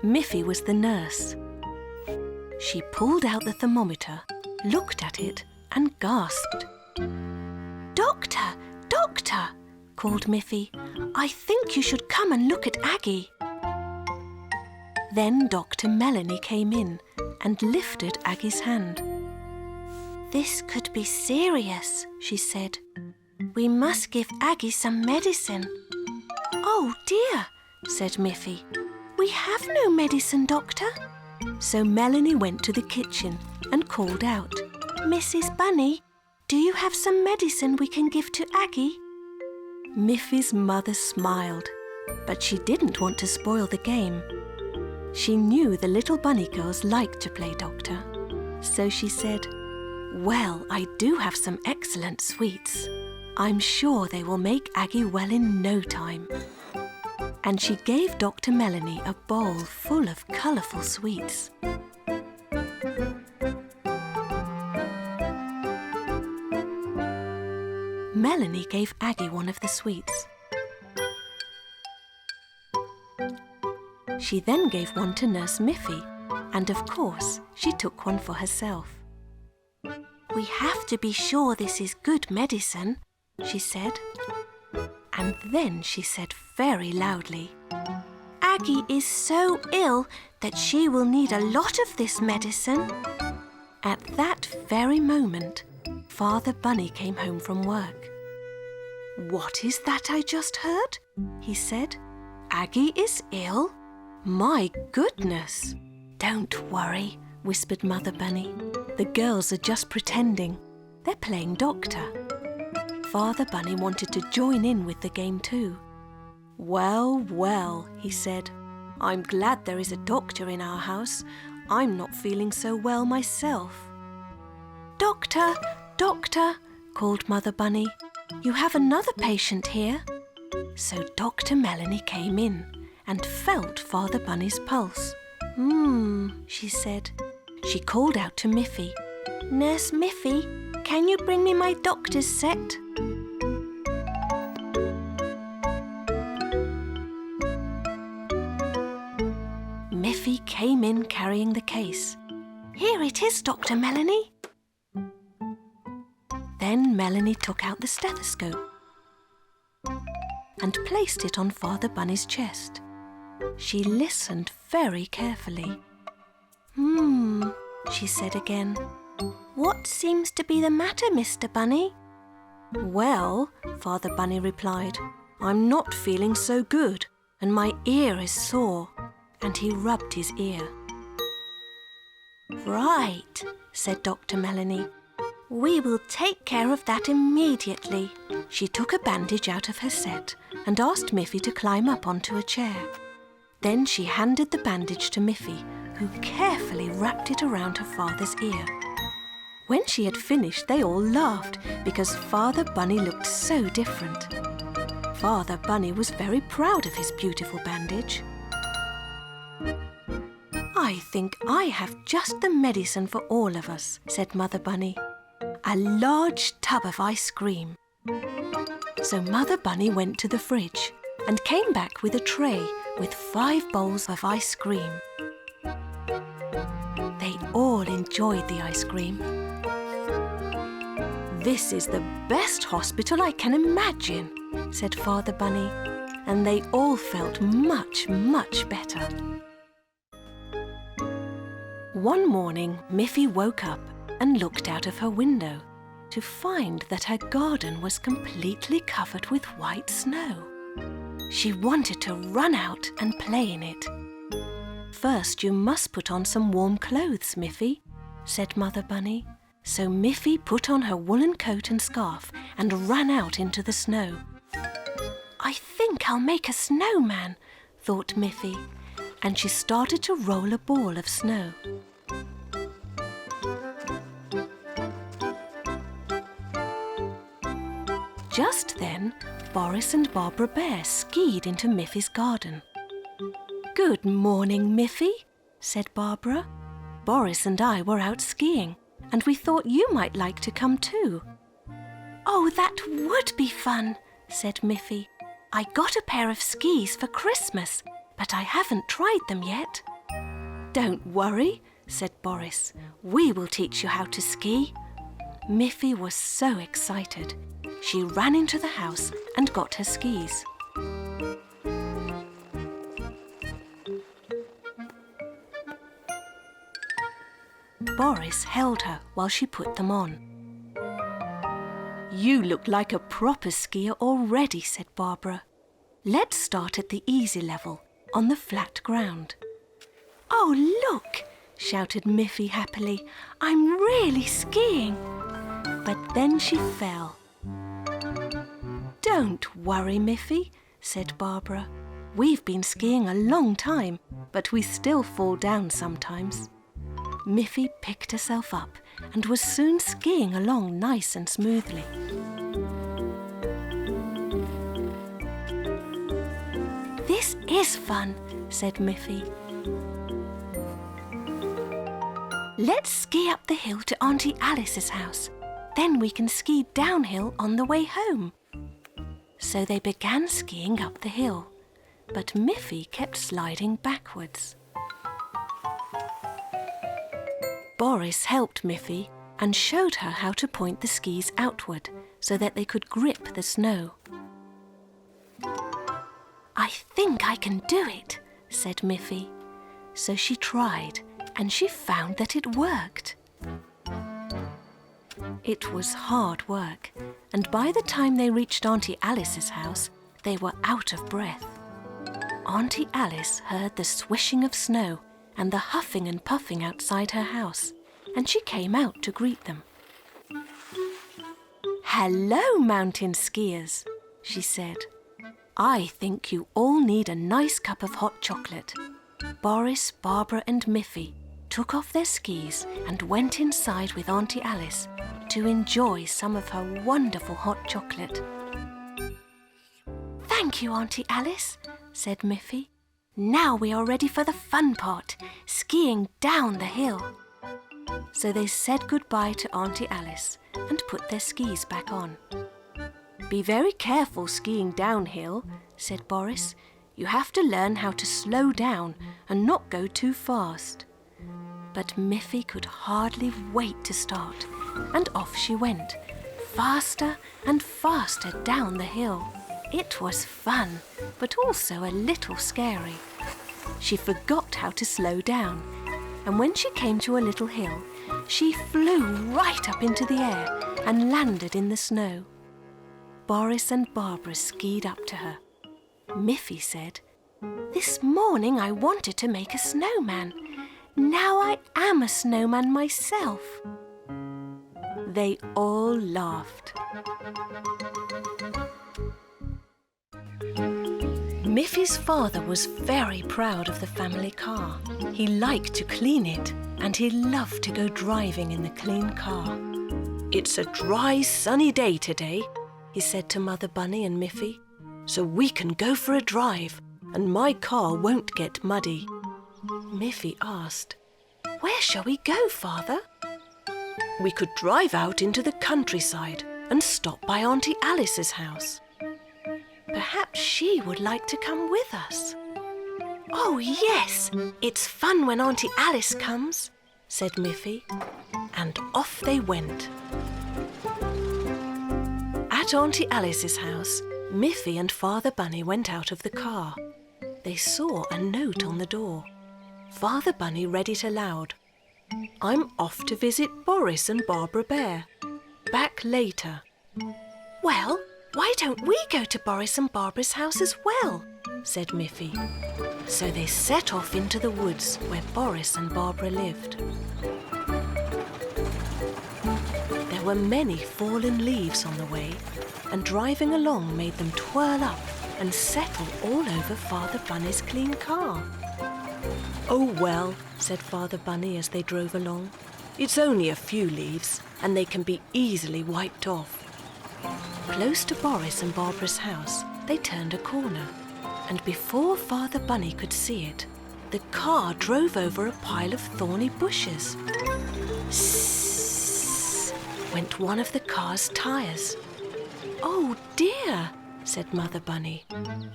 Miffy was the nurse. She pulled out the thermometer, looked at it, and gasped. "Doctor, doctor," called Miffy. "I think you should come and look at Aggie." Then Dr. Melanie came in and lifted Aggie's hand. "This could be serious," she said. "We must give Aggie some medicine." "Oh dear," said Miffy. We have no medicine, Doctor. So Melanie went to the kitchen and called out, Mrs. Bunny, do you have some medicine we can give to Aggie? Miffy's mother smiled, but she didn't want to spoil the game. She knew the little bunny girls liked to play doctor. So she said, well, I do have some excellent sweets. I'm sure they will make Aggie well in no time. And she gave Dr. Melanie a bowl full of colourful sweets. Melanie gave Aggie one of the sweets. She then gave one to Nurse Miffy, and of course, she took one for herself. We have to be sure this is good medicine, she said. And then she said very loudly, Aggie is so ill that she will need a lot of this medicine. At that very moment, Father Bunny came home from work. What is that I just heard? He said. Aggie is ill? My goodness! Don't worry, whispered Mother Bunny. The girls are just pretending. They're playing doctor. Father Bunny wanted to join in with the game too. Well, well, he said. I'm glad there is a doctor in our house. I'm not feeling so well myself. Doctor, doctor, called Mother Bunny. You have another patient here. So Dr. Melanie came in and felt Father Bunny's pulse. She said. She called out to Miffy. Nurse Miffy, can you bring me my doctor's set? Miffy came in carrying the case. Here it is, Dr. Melanie. Then Melanie took out the stethoscope and placed it on Father Bunny's chest. She listened very carefully. She said again. What seems to be the matter, Mr. Bunny? Well, Father Bunny replied, I'm not feeling so good and my ear is sore. And he rubbed his ear. Right, said Dr. Melanie. We will take care of that immediately. She took a bandage out of her set and asked Miffy to climb up onto a chair. Then she handed the bandage to Miffy, who carefully wrapped it around her father's ear. When she had finished, they all laughed because Father Bunny looked so different. Father Bunny was very proud of his beautiful bandage. I think I have just the medicine for all of us, said Mother Bunny. A large tub of ice cream. So Mother Bunny went to the fridge and came back with a tray with 5 bowls of ice cream. They all enjoyed the ice cream. This is the best hospital I can imagine, said Father Bunny, and they all felt much, much better. One morning, Miffy woke up and looked out of her window to find that her garden was completely covered with white snow. She wanted to run out and play in it. First, you must put on some warm clothes, Miffy, said Mother Bunny. So Miffy put on her woolen coat and scarf and ran out into the snow. I think I'll make a snowman, thought Miffy, and she started to roll a ball of snow. Just then, Boris and Barbara Bear skied into Miffy's garden. Good morning, Miffy, said Barbara. Boris and I were out skiing, and we thought you might like to come too. Oh, that would be fun, said Miffy. I got a pair of skis for Christmas, but I haven't tried them yet. Don't worry, said Boris. We will teach you how to ski. Miffy was so excited. She ran into the house and got her skis. Boris held her while she put them on. You look like a proper skier already, said Barbara. Let's start at the easy level on the flat ground. "Oh, look!" shouted Miffy happily. "I'm really skiing!" But then she fell. "Don't worry, Miffy," said Barbara. "We've been skiing a long time, but we still fall down sometimes." Miffy picked herself up and was soon skiing along nice and smoothly. "This is fun," said Miffy. "Let's ski up the hill to Auntie Alice's house. Then we can ski downhill on the way home." So they began skiing up the hill, but Miffy kept sliding backwards. Boris helped Miffy and showed her how to point the skis outward so that they could grip the snow. "I think I can do it," said Miffy. So she tried, and she found that it worked. It was hard work, and by the time they reached Auntie Alice's house, they were out of breath. Auntie Alice heard the swishing of snow and the huffing and puffing outside her house, and she came out to greet them. "Hello, mountain skiers," she said. "I think you all need a nice cup of hot chocolate." Boris, Barbara and Miffy took off their skis and went inside with Auntie Alice to enjoy some of her wonderful hot chocolate. "Thank you, Auntie Alice," said Miffy. "Now we are ready for the fun part, skiing down the hill." So they said goodbye to Auntie Alice and put their skis back on. "Be very careful skiing downhill," said Boris. "You have to learn how to slow down and not go too fast." But Miffy could hardly wait to start, and off she went, faster and faster down the hill. It was fun, but also a little scary. She forgot how to slow down, and when she came to a little hill, she flew right up into the air and landed in the snow. Boris and Barbara skied up to her. Miffy said, "This morning I wanted to make a snowman. Now I am a snowman myself." They all laughed. Miffy's father was very proud of the family car. He liked to clean it, and he loved to go driving in the clean car. "It's a dry, sunny day today," he said to Mother Bunny and Miffy, "so we can go for a drive, and my car won't get muddy." Miffy asked, "Where shall we go, Father?" "We could drive out into the countryside and stop by Auntie Alice's house. Perhaps she would like to come with us." "Oh, yes! It's fun when Auntie Alice comes," said Miffy, and off they went. At Auntie Alice's house, Miffy and Father Bunny went out of the car. They saw a note on the door. Father Bunny read it aloud. "I'm off to visit Boris and Barbara Bear. Back later." "Well, why don't we go to Boris and Barbara's house as well?" said Miffy. So they set off into the woods where Boris and Barbara lived. There were many fallen leaves on the way, and driving along made them twirl up and settle all over Father Bunny's clean car. "Oh well," said Father Bunny as they drove along. "It's only a few leaves, and they can be easily wiped off." Close to Boris and Barbara's house, they turned a corner, and before Father Bunny could see it, the car drove over a pile of thorny bushes. Sssss, went one of the car's tires. "Oh dear," said Mother Bunny.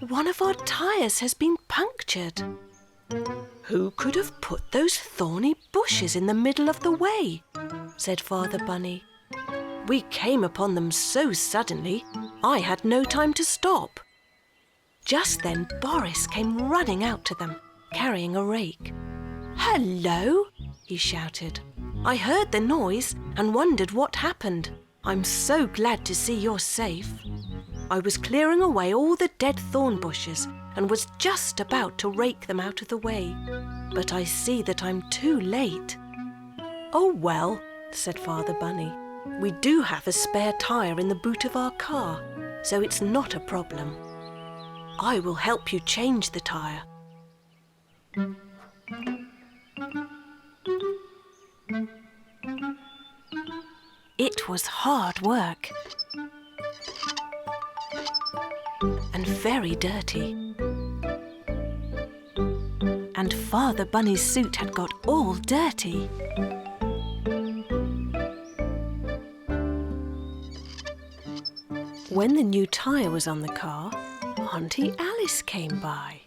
"One of our tires has been punctured." "Who could have put those thorny bushes in the middle of the way?" said Father Bunny. "We came upon them so suddenly, I had no time to stop." Just then Boris came running out to them, carrying a rake. "Hello!" he shouted. "I heard the noise and wondered what happened. I'm so glad to see you're safe." I was clearing away all the dead thorn bushes and was just about to rake them out of the way. But I see that I'm too late. Oh well, said Father Bunny. We do have a spare tyre in the boot of our car, so it's not a problem. I will help you change the tyre. It was hard work and very dirty. And Father Bunny's suit had got all dirty. When the new tyre was on the car, Auntie Alice came by.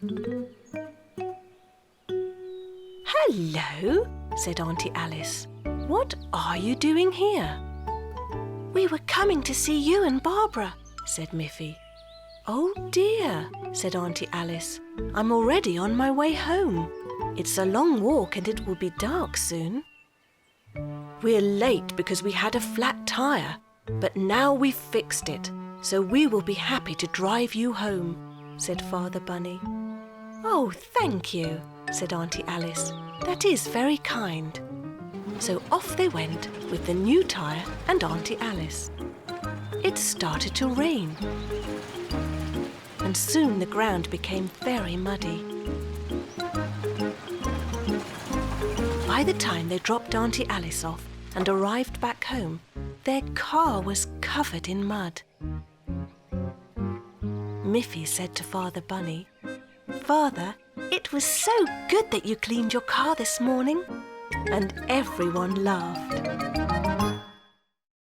"Hello," said Auntie Alice. "What are you doing here?" "We were coming to see you and Barbara," said Miffy. "Oh dear," said Auntie Alice. "I'm already on my way home. It's a long walk and it will be dark soon." "We're late because we had a flat tyre, but now we've fixed it, so we will be happy to drive you home," said Father Bunny. "Oh, thank you," said Auntie Alice. "That is very kind." So off they went with the new tyre and Auntie Alice. It started to rain, and soon the ground became very muddy. By the time they dropped Auntie Alice off and arrived back home, their car was covered in mud. Miffy said to Father Bunny, "Father, it was so good that you cleaned your car this morning." And everyone laughed.